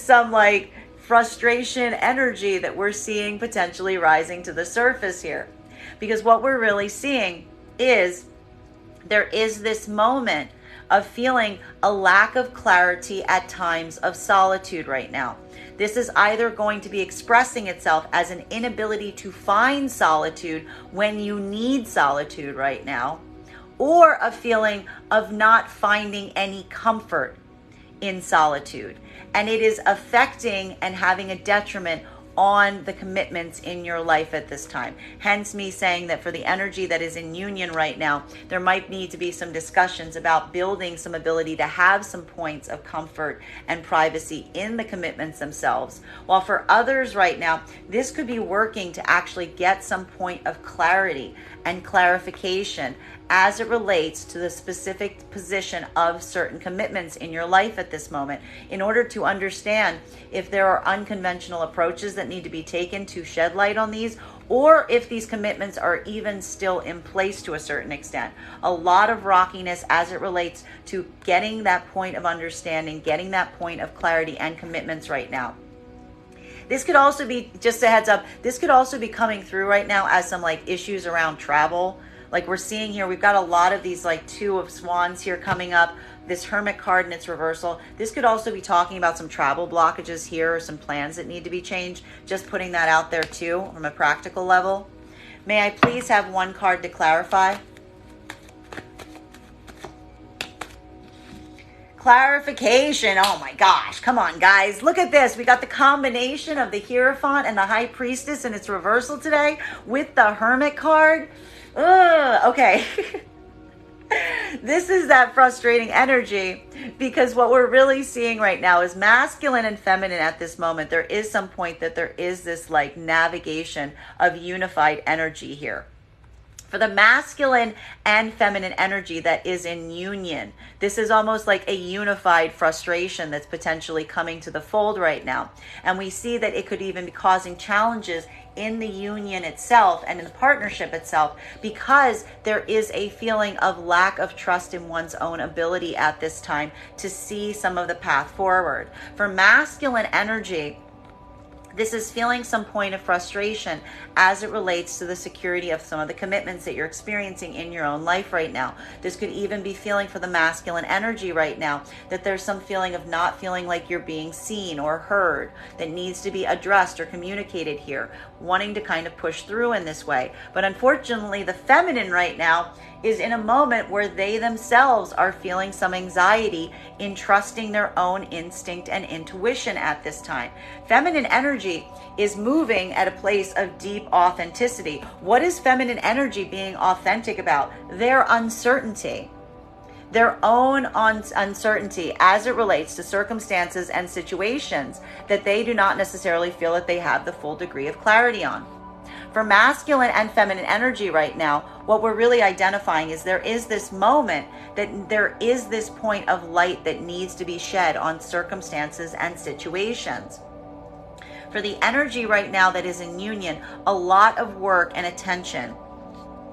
[SPEAKER 1] some frustration energy that we're seeing potentially rising to the surface here. Because what we're really seeing is there is this moment of feeling a lack of clarity at times of solitude right now. This is either going to be expressing itself as an inability to find solitude when you need solitude right now, or a feeling of not finding any comfort in solitude. And it is affecting and having a detriment on the commitments in your life at this time. Hence me saying that for the energy that is in union right now, there might need to be some discussions about building some ability to have some points of comfort and privacy in the commitments themselves. While for others right now, this could be working to actually get some point of clarity and clarification as it relates to the specific position of certain commitments in your life at this moment, in order to understand if there are unconventional approaches that need to be taken to shed light on these, or if these commitments are even still in place to a certain extent. A lot of rockiness as it relates to getting that point of understanding, getting that point of clarity and commitments right now. This could also be, just a heads up, this could also be coming through right now as some issues around travel. Like we're seeing here, we've got a lot of these Two of Swands here coming up, this Hermit card in its reversal. This could also be talking about some travel blockages here, or some plans that need to be changed. Just putting that out there too from a practical level. May I please have one card to clarify? Clarification. Oh my gosh. Come on, guys. Look at this. We got the combination of the Hierophant and the High Priestess in its reversal today with the Hermit card. Okay. This is that frustrating energy, because what we're really seeing right now is masculine and feminine at this moment. There is some point that there is this navigation of unified energy here. For the masculine and feminine energy that is in union, this is almost like a unified frustration that's potentially coming to the fold right now. And we see that it could even be causing challenges in the union itself and in the partnership itself, because there is a feeling of lack of trust in one's own ability at this time to see some of the path forward. For masculine energy, this is feeling some point of frustration as it relates to the security of some of the commitments that you're experiencing in your own life right now. This could even be feeling for the masculine energy right now that there's some feeling of not feeling like you're being seen or heard that needs to be addressed or communicated here, wanting to kind of push through in this way. But unfortunately, the feminine right now is in a moment where they themselves are feeling some anxiety in trusting their own instinct and intuition at this time. Feminine energy is moving at a place of deep authenticity. What is feminine energy being authentic about? Their uncertainty. Their own uncertainty as it relates to circumstances and situations that they do not necessarily feel that they have the full degree of clarity on. For masculine and feminine energy right now, what we're really identifying is there is this moment that there is this point of light that needs to be shed on circumstances and situations. For the energy right now that is in union, a lot of work and attention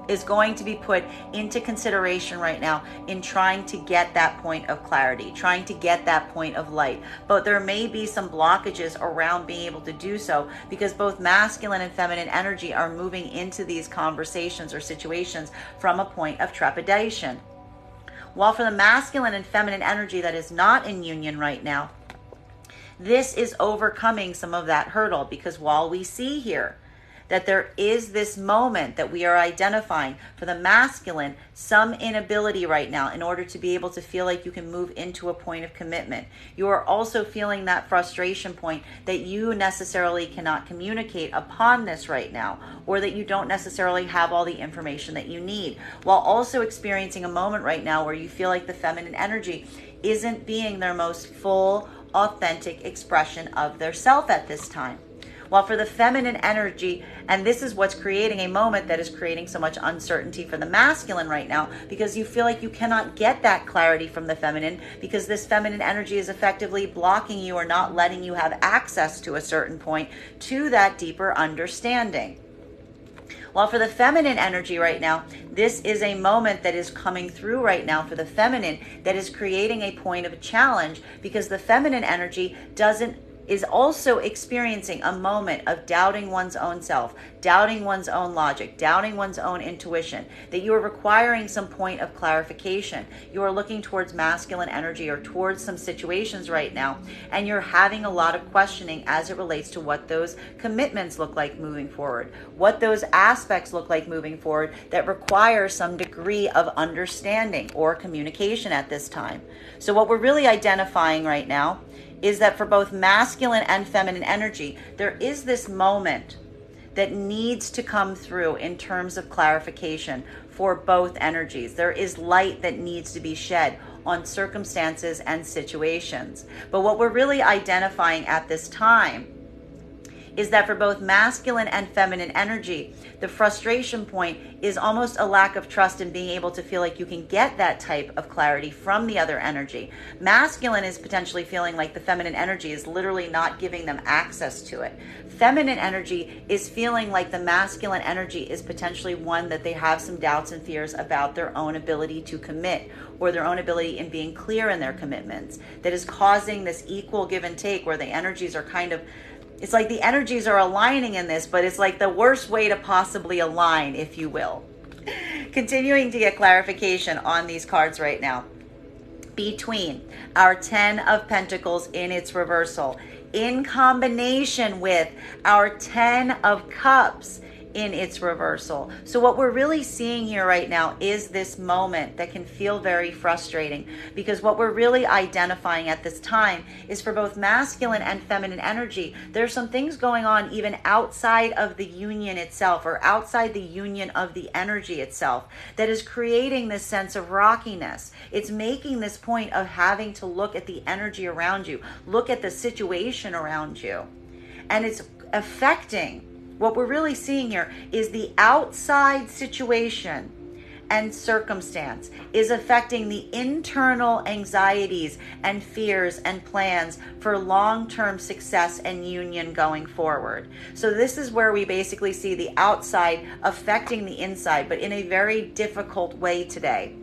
[SPEAKER 1] is going to be put into consideration right now in trying to get that point of clarity, trying to get that point of light. But there may be some blockages around being able to do so because both masculine and feminine energy are moving into these conversations or situations from a point of trepidation. While for the masculine and feminine energy that is not in union right now, this is overcoming some of that hurdle, because while we see here that there is this moment that we are identifying for the masculine, some inability right now in order to be able to feel like you can move into a point of commitment. You are also feeling that frustration point that you necessarily cannot communicate upon this right now, or that you don't necessarily have all the information that you need, while also experiencing a moment right now where you feel like the feminine energy isn't being their most full, authentic expression of their self at this time. While for the feminine energy, and this is what's creating a moment that is creating so much uncertainty for the masculine right now, because you feel like you cannot get that clarity from the feminine, because this feminine energy is effectively blocking you or not letting you have access to a certain point to that deeper understanding. While for the feminine energy right now, this is a moment that is coming through right now for the feminine that is creating a point of challenge, because the feminine energy is also experiencing a moment of doubting one's own self, doubting one's own logic, doubting one's own intuition, that you are requiring some point of clarification. You are looking towards masculine energy or towards some situations right now, and you're having a lot of questioning as it relates to what those commitments look like moving forward, what those aspects look like moving forward that require some degree of understanding or communication at this time. So what we're really identifying right now is that for both masculine and feminine energy, there is this moment that needs to come through in terms of clarification for both energies. There is light that needs to be shed on circumstances and situations. But what we're really identifying at this time is that for both masculine and feminine energy, the frustration point is almost a lack of trust in being able to feel like you can get that type of clarity from the other energy. Masculine is potentially feeling like the feminine energy is literally not giving them access to it. Feminine energy is feeling like the masculine energy is potentially one that they have some doubts and fears about their own ability to commit, or their own ability in being clear in their commitments, that is causing this equal give and take where the energies are kind of, it's like the energies are aligning in this, but it's like the worst way to possibly align, if you will. Continuing to get clarification on these cards right now. Between our 10 of Pentacles in its reversal, in combination with our 10 of Cups in its reversal. So what we're really seeing here right now is this moment that can feel very frustrating, because what we're really identifying at this time is for both masculine and feminine energy, there's some things going on even outside of the union itself, or outside the union of the energy itself, that is creating this sense of rockiness. It's making this point of having to look at the energy around you, look at the situation around you, and it's affecting what we're really seeing here is the outside situation and circumstance is affecting the internal anxieties and fears and plans for long-term success and union going forward. So this is where we basically see the outside affecting the inside, but in a very difficult way today.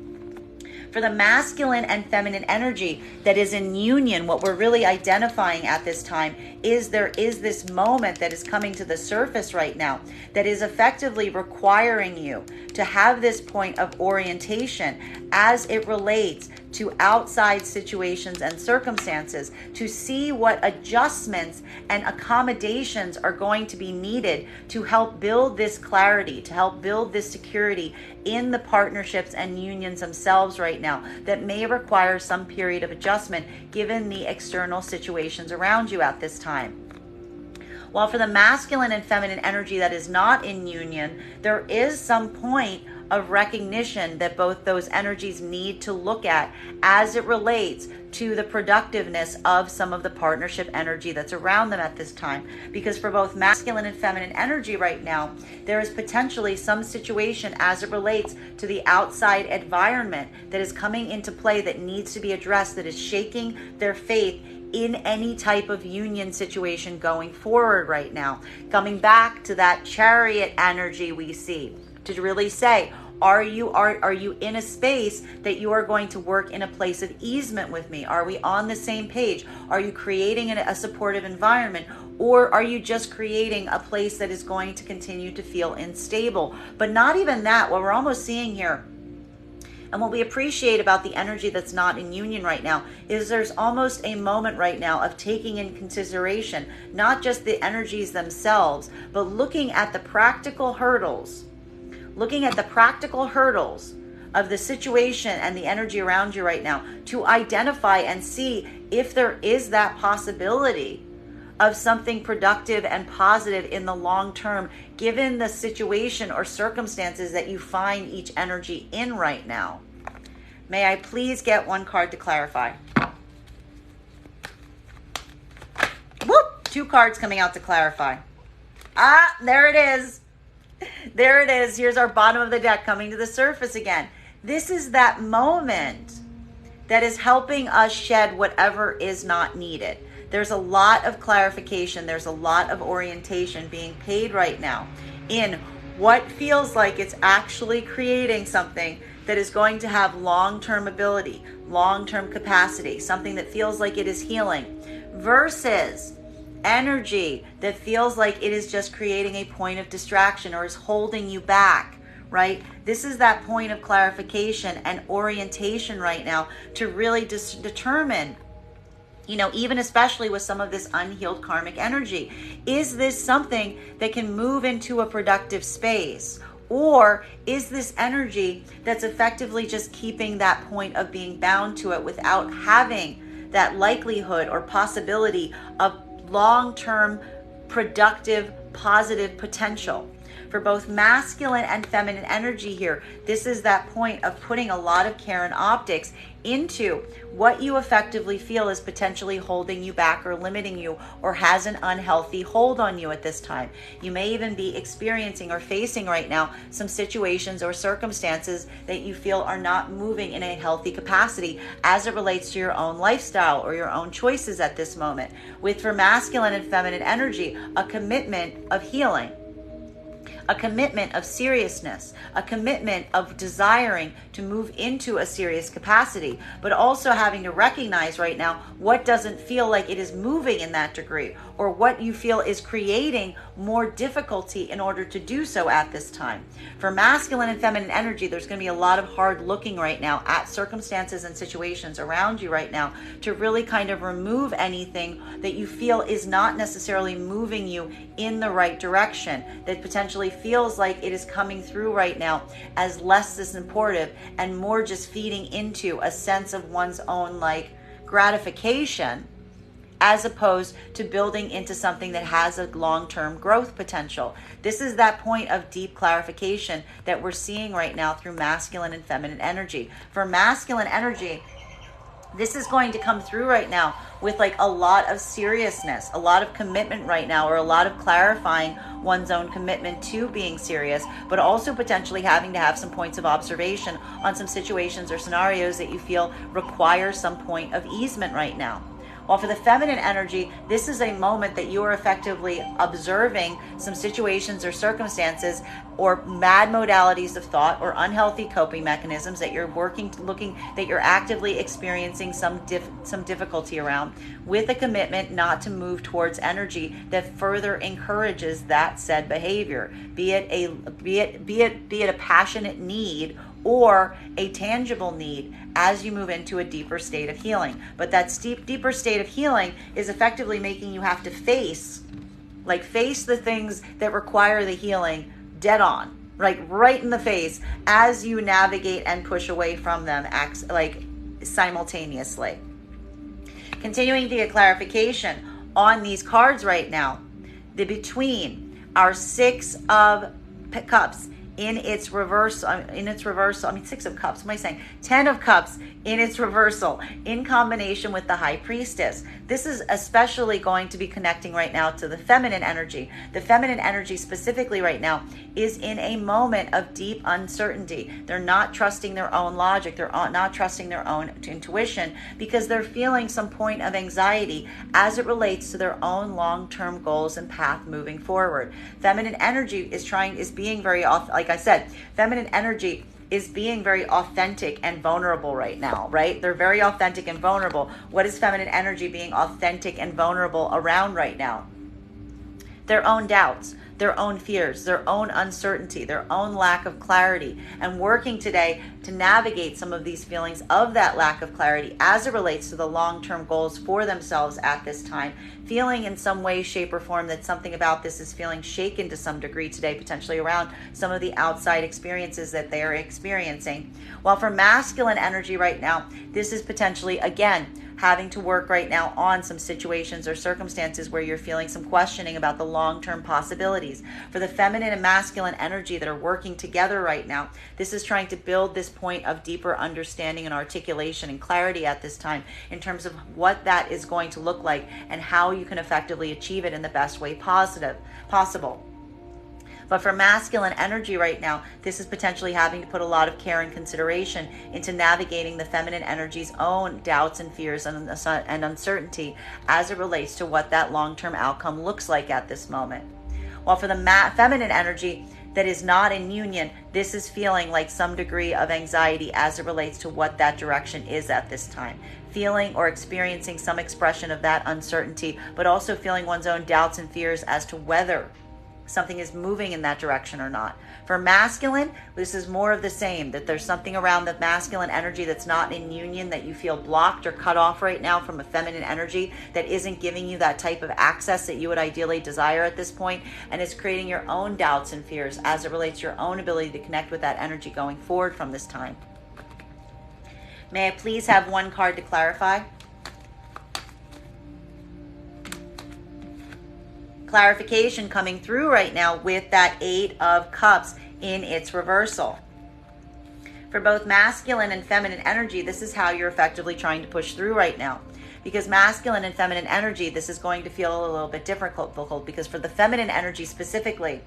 [SPEAKER 1] For the masculine and feminine energy that is in union, what we're really identifying at this time is there is this moment that is coming to the surface right now that is effectively requiring you to have this point of orientation as it relates to outside situations and circumstances, to see what adjustments and accommodations are going to be needed to help build this clarity, to help build this security in the partnerships and unions themselves right now that may require some period of adjustment given the external situations around you at this time. While for the masculine and feminine energy that is not in union, there is some point of recognition that both those energies need to look at as it relates to the productiveness of some of the partnership energy that's around them at this time. Because for both masculine and feminine energy right now, there is potentially some situation as it relates to the outside environment that is coming into play that needs to be addressed, that is shaking their faith in any type of union situation going forward right now. Coming back to that chariot energy we see, to really say, are you in a space that you are going to work in a place of easement with me? Are we on the same page? Are you creating a supportive environment? Or are you just creating a place that is going to continue to feel unstable? But not even that. What we're almost seeing here, and what we appreciate about the energy that's not in union right now, is there's almost a moment right now of taking in consideration not just the energies themselves, but looking at the practical hurdles of the situation and the energy around you right now to identify and see if there is that possibility of something productive and positive in the long term, given the situation or circumstances that you find each energy in right now. May I please get one card to clarify? Whoop! 2 cards coming out to clarify. Ah, there it is. There it is. Here's our bottom of the deck coming to the surface again. This is that moment that is helping us shed whatever is not needed. There's a lot of clarification. There's a lot of orientation being paid right now in what feels like it's actually creating something that is going to have long-term ability, long-term capacity, something that feels like it is healing, versus energy that feels like it is just creating a point of distraction or is holding you back, right? This is that point of clarification and orientation right now to really determine, even especially with some of this unhealed karmic energy, is this something that can move into a productive space? Or is this energy that's effectively just keeping that point of being bound to it without having that likelihood or possibility of long-term, productive, positive potential? For both masculine and feminine energy here, this is that point of putting a lot of care and optics into what you effectively feel is potentially holding you back or limiting you or has an unhealthy hold on you at this time. You may even be experiencing or facing right now some situations or circumstances that you feel are not moving in a healthy capacity as it relates to your own lifestyle or your own choices at this moment. With, for masculine and feminine energy, a commitment of healing, a commitment of seriousness, a commitment of desiring to move into a serious capacity, but also having to recognize right now what doesn't feel like it is moving in that degree, or what you feel is creating more difficulty in order to do so at this time. For masculine and feminine energy, there's going to be a lot of hard looking right now at circumstances and situations around you right now to really kind of remove anything that you feel is not necessarily moving you in the right direction, that potentially feels like it is coming through right now as less than supportive and more just feeding into a sense of one's own gratification, as opposed to building into something that has a long-term growth potential. This is that point of deep clarification that we're seeing right now through masculine and feminine energy. For masculine energy, This is going to come through right now with like a lot of seriousness, a lot of commitment right now, or a lot of clarifying one's own commitment to being serious, but also potentially having to have some points of observation on some situations or scenarios that you feel require some point of easement right now. While for the feminine energy, this is a moment that you are effectively observing some situations or circumstances or mad modalities of thought or unhealthy coping mechanisms that you're that you're actively experiencing some difficulty around, with a commitment not to move towards energy that further encourages that said behavior, be it a passionate need or a tangible need as you move into a deeper state of healing. But that deeper state of healing is effectively making you have to face the things that require the healing dead on, right in the face, as you navigate and push away from them, simultaneously. Continuing to get clarification on these cards right now, between our Six of Cups in its reversal, Six of Cups, what am I saying? 10 of Cups in its reversal, in combination with the High Priestess. This is especially going to be connecting right now to the feminine energy. The feminine energy specifically right now is in a moment of deep uncertainty. They're not trusting their own logic. They're not trusting their own intuition, because they're feeling some point of anxiety as it relates to their own long-term goals and path moving forward. Feminine energy is being very, like I said, feminine energy is being very authentic and vulnerable right now, right? They're very authentic and vulnerable. What is feminine energy being authentic and vulnerable around right now? Their own doubts, their own fears, their own uncertainty, their own lack of clarity, and working today to navigate some of these feelings of that lack of clarity as it relates to the long-term goals for themselves at this time, feeling in some way, shape, or form that something about this is feeling shaken to some degree today, potentially around some of the outside experiences that they are experiencing. While for masculine energy right now, this is potentially, again, having to work right now on some situations or circumstances where you're feeling some questioning about the long-term possibilities. For the feminine and masculine energy that are working together right now, this is trying to build this point of deeper understanding and articulation and clarity at this time in terms of what that is going to look like and how you can effectively achieve it in the best way possible. But for masculine energy right now, this is potentially having to put a lot of care and consideration into navigating the feminine energy's own doubts and fears and uncertainty as it relates to what that long-term outcome looks like at this moment. While for the feminine energy that is not in union, this is feeling like some degree of anxiety as it relates to what that direction is at this time. Feeling or experiencing some expression of that uncertainty, but also feeling one's own doubts and fears as to whether something is moving in that direction or not. For masculine, this is more of the same, that there's something around the masculine energy that's not in union, that you feel blocked or cut off right now from a feminine energy that isn't giving you that type of access that you would ideally desire at this point, and is creating your own doubts and fears as it relates to your own ability to connect with that energy going forward from this time. May I please have one card to clarify? Clarification coming through right now with that Eight of Cups in its reversal. For both masculine and feminine energy, this is how you're effectively trying to push through right now. Because masculine and feminine energy, this is going to feel a little bit difficult, because for the feminine energy specifically,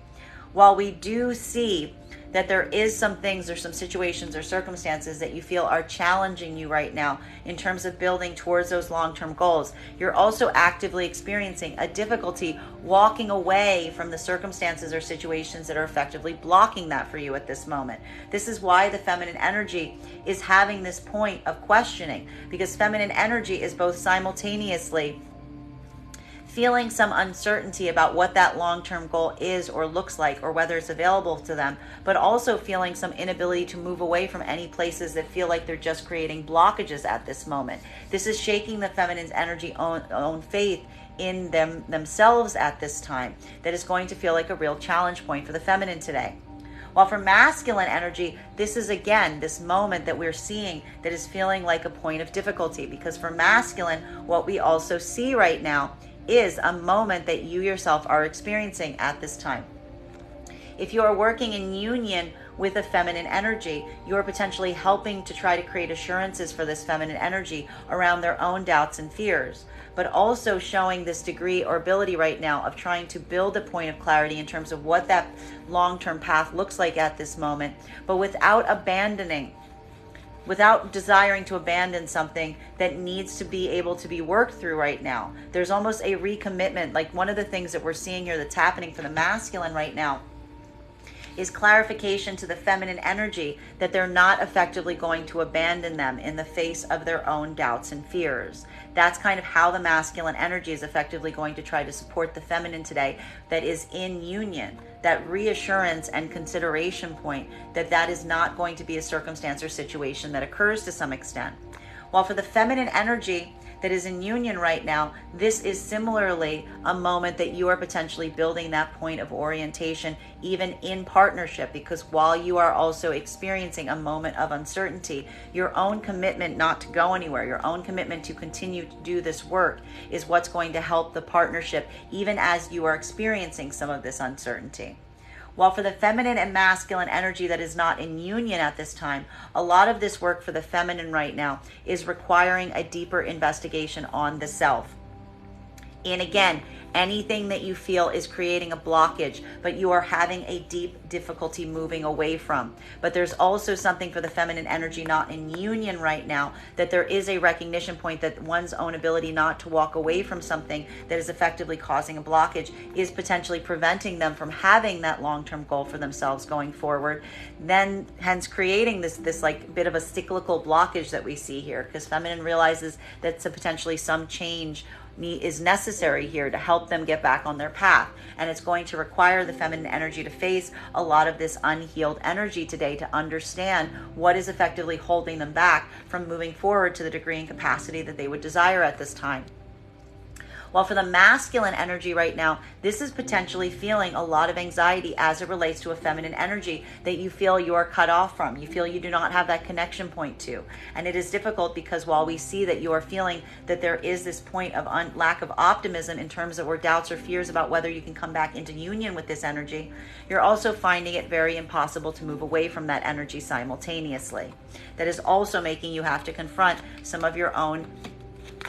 [SPEAKER 1] while we do see that there is some things or some situations or circumstances that you feel are challenging you right now in terms of building towards those long-term goals, you're also actively experiencing a difficulty walking away from the circumstances or situations that are effectively blocking that for you at this moment. This is why the feminine energy is having this point of questioning, because feminine energy is both simultaneously feeling some uncertainty about what that long-term goal is or looks like, or whether it's available to them, but also feeling some inability to move away from any places that feel like they're just creating blockages at this moment. This is shaking the feminine's energy own faith in themselves at this time. That is going to feel like a real challenge point for the feminine today. While for masculine energy, this is again this moment that we're seeing that is feeling like a point of difficulty, because for masculine, what we also see right now is a moment that you yourself are experiencing at this time. If you are working in union with a feminine energy. You're potentially helping to try to create assurances for this feminine energy around their own doubts and fears, but also showing this degree or ability right now of trying to build a point of clarity in terms of what that long-term path looks like at this moment, but without desiring to abandon something that needs to be able to be worked through right now. There's almost a recommitment. Like, one of the things that we're seeing here that's happening for the masculine right now is clarification to the feminine energy that they're not effectively going to abandon them in the face of their own doubts and fears. That's kind of how the masculine energy is effectively going to try to support the feminine today that is in union. That reassurance and consideration point that is not going to be a circumstance or situation that occurs to some extent. While for the feminine energy that is in union right now, this is similarly a moment that you are potentially building that point of orientation, even in partnership, because while you are also experiencing a moment of uncertainty, your own commitment not to go anywhere, your own commitment to continue to do this work is what's going to help the partnership, even as you are experiencing some of this uncertainty. While for the feminine and masculine energy that is not in union at this time, a lot of this work for the feminine right now is requiring a deeper investigation on the self. And again, anything that you feel is creating a blockage, but you are having a deep difficulty moving away from. But there's also something for the feminine energy not in union right now, that there is a recognition point that one's own ability not to walk away from something that is effectively causing a blockage is potentially preventing them from having that long-term goal for themselves going forward. Then hence creating this like bit of a cyclical blockage that we see here, because feminine realizes that potentially some change is necessary here to help them get back on their path. And it's going to require the feminine energy to face a lot of this unhealed energy today to understand what is effectively holding them back from moving forward to the degree and capacity that they would desire at this time. While for the masculine energy right now, this is potentially feeling a lot of anxiety as it relates to a feminine energy that you feel you are cut off from. You feel you do not have that connection point to. And it is difficult because while we see that you are feeling that there is this point of lack of optimism in terms of or doubts or fears about whether you can come back into union with this energy, you're also finding it very impossible to move away from that energy simultaneously. That is also making you have to confront some of your own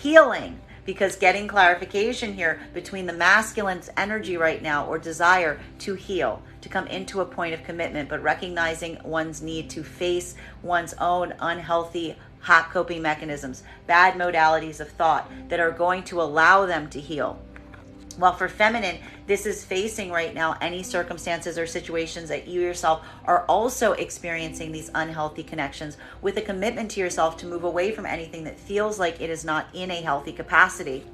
[SPEAKER 1] healing. Because getting clarification here between the masculine's energy right now or desire to heal, to come into a point of commitment, but recognizing one's need to face one's own unhealthy hot coping mechanisms, bad modalities of thought that are going to allow them to heal. While for feminine, this is facing right now any circumstances or situations that you yourself are also experiencing these unhealthy connections with a commitment to yourself to move away from anything that feels like it is not in a healthy capacity.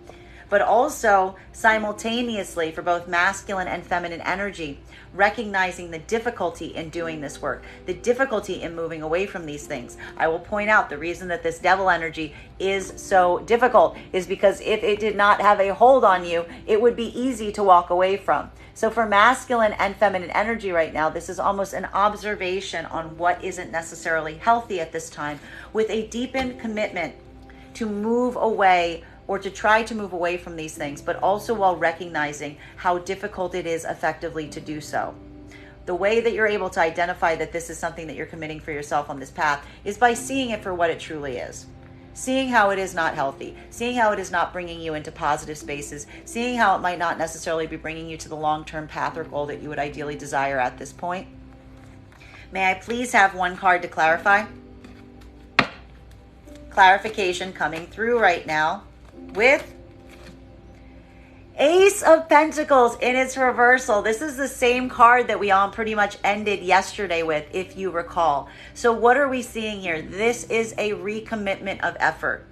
[SPEAKER 1] But also simultaneously for both masculine and feminine energy, recognizing the difficulty in doing this work, the difficulty in moving away from these things. I will point out the reason that this devil energy is so difficult is because if it did not have a hold on you, it would be easy to walk away from. So for masculine and feminine energy right now, this is almost an observation on what isn't necessarily healthy at this time, with a deepened commitment to move away or to try to move away from these things, but also while recognizing how difficult it is effectively to do so. The way that you're able to identify that this is something that you're committing for yourself on this path is by seeing it for what it truly is. Seeing how it is not healthy, seeing how it is not bringing you into positive spaces, seeing how it might not necessarily be bringing you to the long-term path or goal that you would ideally desire at this point. May I please have one card to clarify? Clarification coming through right now with Ace of Pentacles in its reversal. This is the same card that we all pretty much ended yesterday with, if you recall. So what are we seeing here? This is a recommitment of effort.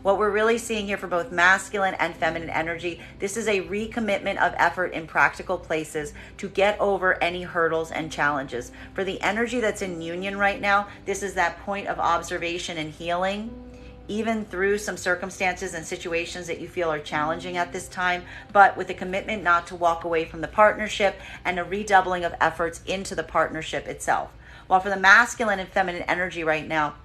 [SPEAKER 1] What we're really seeing here for both masculine and feminine energy, this is a recommitment of effort in practical places to get over any hurdles and challenges. For the energy that's in union right now, this is that point of observation and healing, even through some circumstances and situations that you feel are challenging at this time, but with a commitment not to walk away from the partnership and a redoubling of efforts into the partnership itself. While for the masculine and feminine energy right now,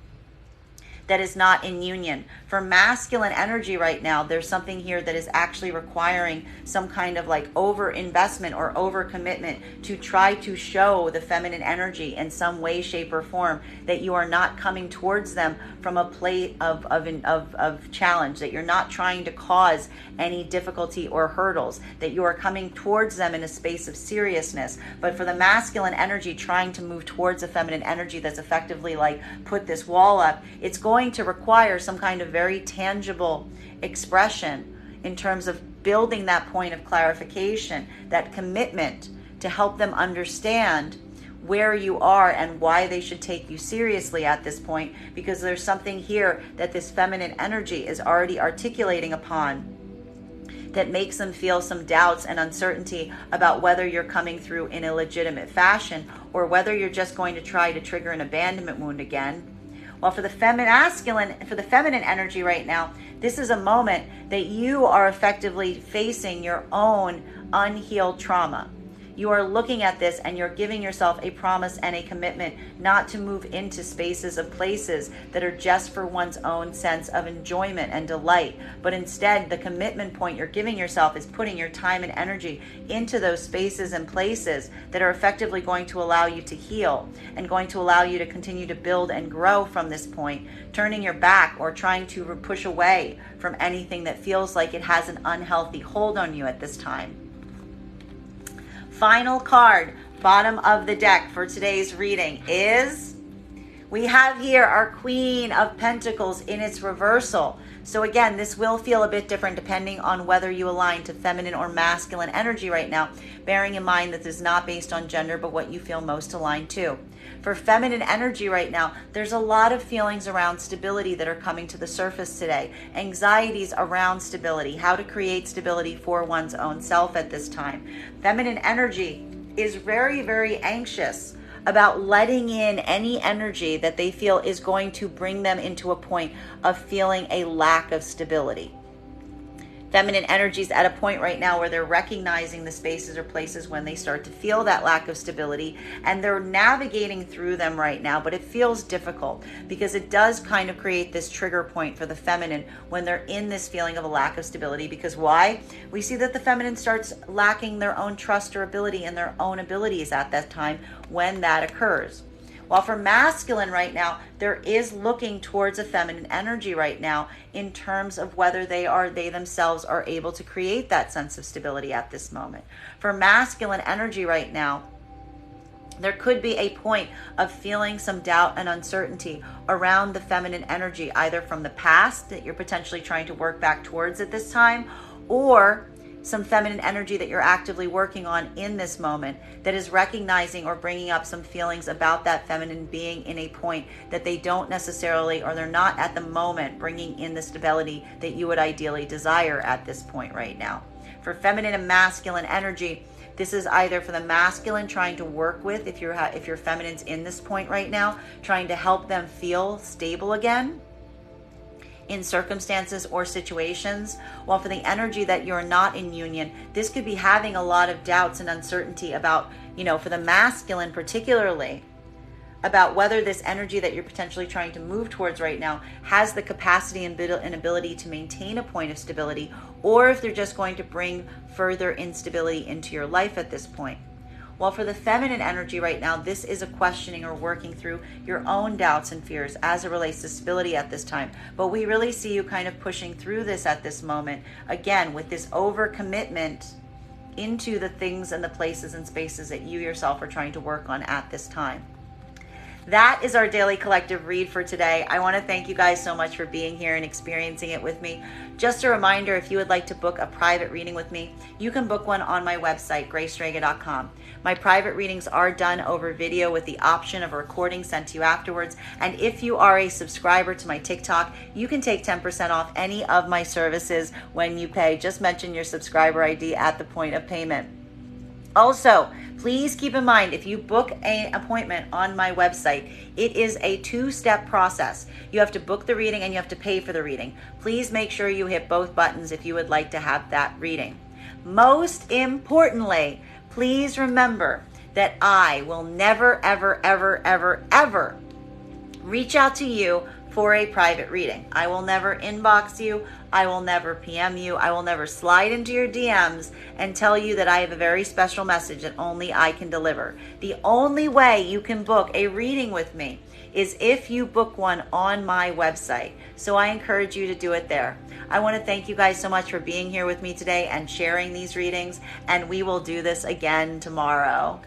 [SPEAKER 1] that is not in union. For masculine energy right now, there's something here that is actually requiring some kind of like over investment or over commitment to try to show the feminine energy in some way, shape, or form that you are not coming towards them from a place of challenge, that you're not trying to cause any difficulty or hurdles, that you are coming towards them in a space of seriousness. But for the masculine energy trying to move towards a feminine energy that's effectively like put this wall up, it's going to require some kind of very tangible expression in terms of building that point of clarification, that commitment to help them understand where you are and why they should take you seriously at this point, because there's something here that this feminine energy is already articulating upon that makes them feel some doubts and uncertainty about whether you're coming through in a legitimate fashion or whether you're just going to try to trigger an abandonment wound again. Well, for the feminine energy right now, this is a moment that you are effectively facing your own unhealed trauma. You are looking at this and you're giving yourself a promise and a commitment not to move into spaces of places that are just for one's own sense of enjoyment and delight, but instead the commitment point you're giving yourself is putting your time and energy into those spaces and places that are effectively going to allow you to heal and going to allow you to continue to build and grow from this point, turning your back or trying to push away from anything that feels like it has an unhealthy hold on you at this time. Final card, bottom of the deck for today's reading is, we have here our Queen of Pentacles in its reversal. So again, this will feel a bit different depending on whether you align to feminine or masculine energy right now, bearing in mind that this is not based on gender, but what you feel most aligned to. For feminine energy right now, there's a lot of feelings around stability that are coming to the surface today. Anxieties around stability, how to create stability for one's own self at this time. Feminine energy is very, very anxious about letting in any energy that they feel is going to bring them into a point of feeling a lack of stability. Feminine energy is at a point right now where they're recognizing the spaces or places when they start to feel that lack of stability, and they're navigating through them right now, but it feels difficult because it does kind of create this trigger point for the feminine when they're in this feeling of a lack of stability. Because why? We see that the feminine starts lacking their own trust or ability in their own abilities at that time when that occurs. While for masculine right now, there is looking towards a feminine energy right now in terms of whether they themselves are able to create that sense of stability at this moment. For masculine energy right now, there could be a point of feeling some doubt and uncertainty around the feminine energy, either from the past that you're potentially trying to work back towards at this time, or some feminine energy that you're actively working on in this moment that is recognizing or bringing up some feelings about that feminine being in a point that they don't necessarily, or they're not at the moment bringing in the stability that you would ideally desire at this point right now. For feminine and masculine energy, this is either for the masculine trying to work with, if your feminine's in this point right now, trying to help them feel stable again in circumstances or situations, while for the energy that you're not in union, this could be having a lot of doubts and uncertainty about, for the masculine particularly, about whether this energy that you're potentially trying to move towards right now has the capacity and ability to maintain a point of stability, or if they're just going to bring further instability into your life at this point. While for the feminine energy right now, this is a questioning or working through your own doubts and fears as it relates to stability at this time. But we really see you kind of pushing through this at this moment, again, with this overcommitment into the things and the places and spaces that you yourself are trying to work on at this time. That is our daily collective read for today. I want to thank you guys so much for being here and experiencing it with me. Just a reminder, if you would like to book a private reading with me, you can book one on my website, graystrega.com. My private readings are done over video with the option of a recording sent to you afterwards. And if you are a subscriber to my TikTok, you can take 10% off any of my services when you pay. Just mention your subscriber ID at the point of payment. Also, please keep in mind, if you book an appointment on my website, it is a two-step process. You have to book the reading and you have to pay for the reading. Please make sure you hit both buttons if you would like to have that reading. Most importantly, please remember that I will never, ever, ever, ever, ever reach out to you for a private reading. I will never inbox you. I will never PM you. I will never slide into your DMs and tell you that I have a very special message that only I can deliver. The only way you can book a reading with me is if you book one on my website. So I encourage you to do it there. I want to thank you guys so much for being here with me today and sharing these readings, and we will do this again tomorrow.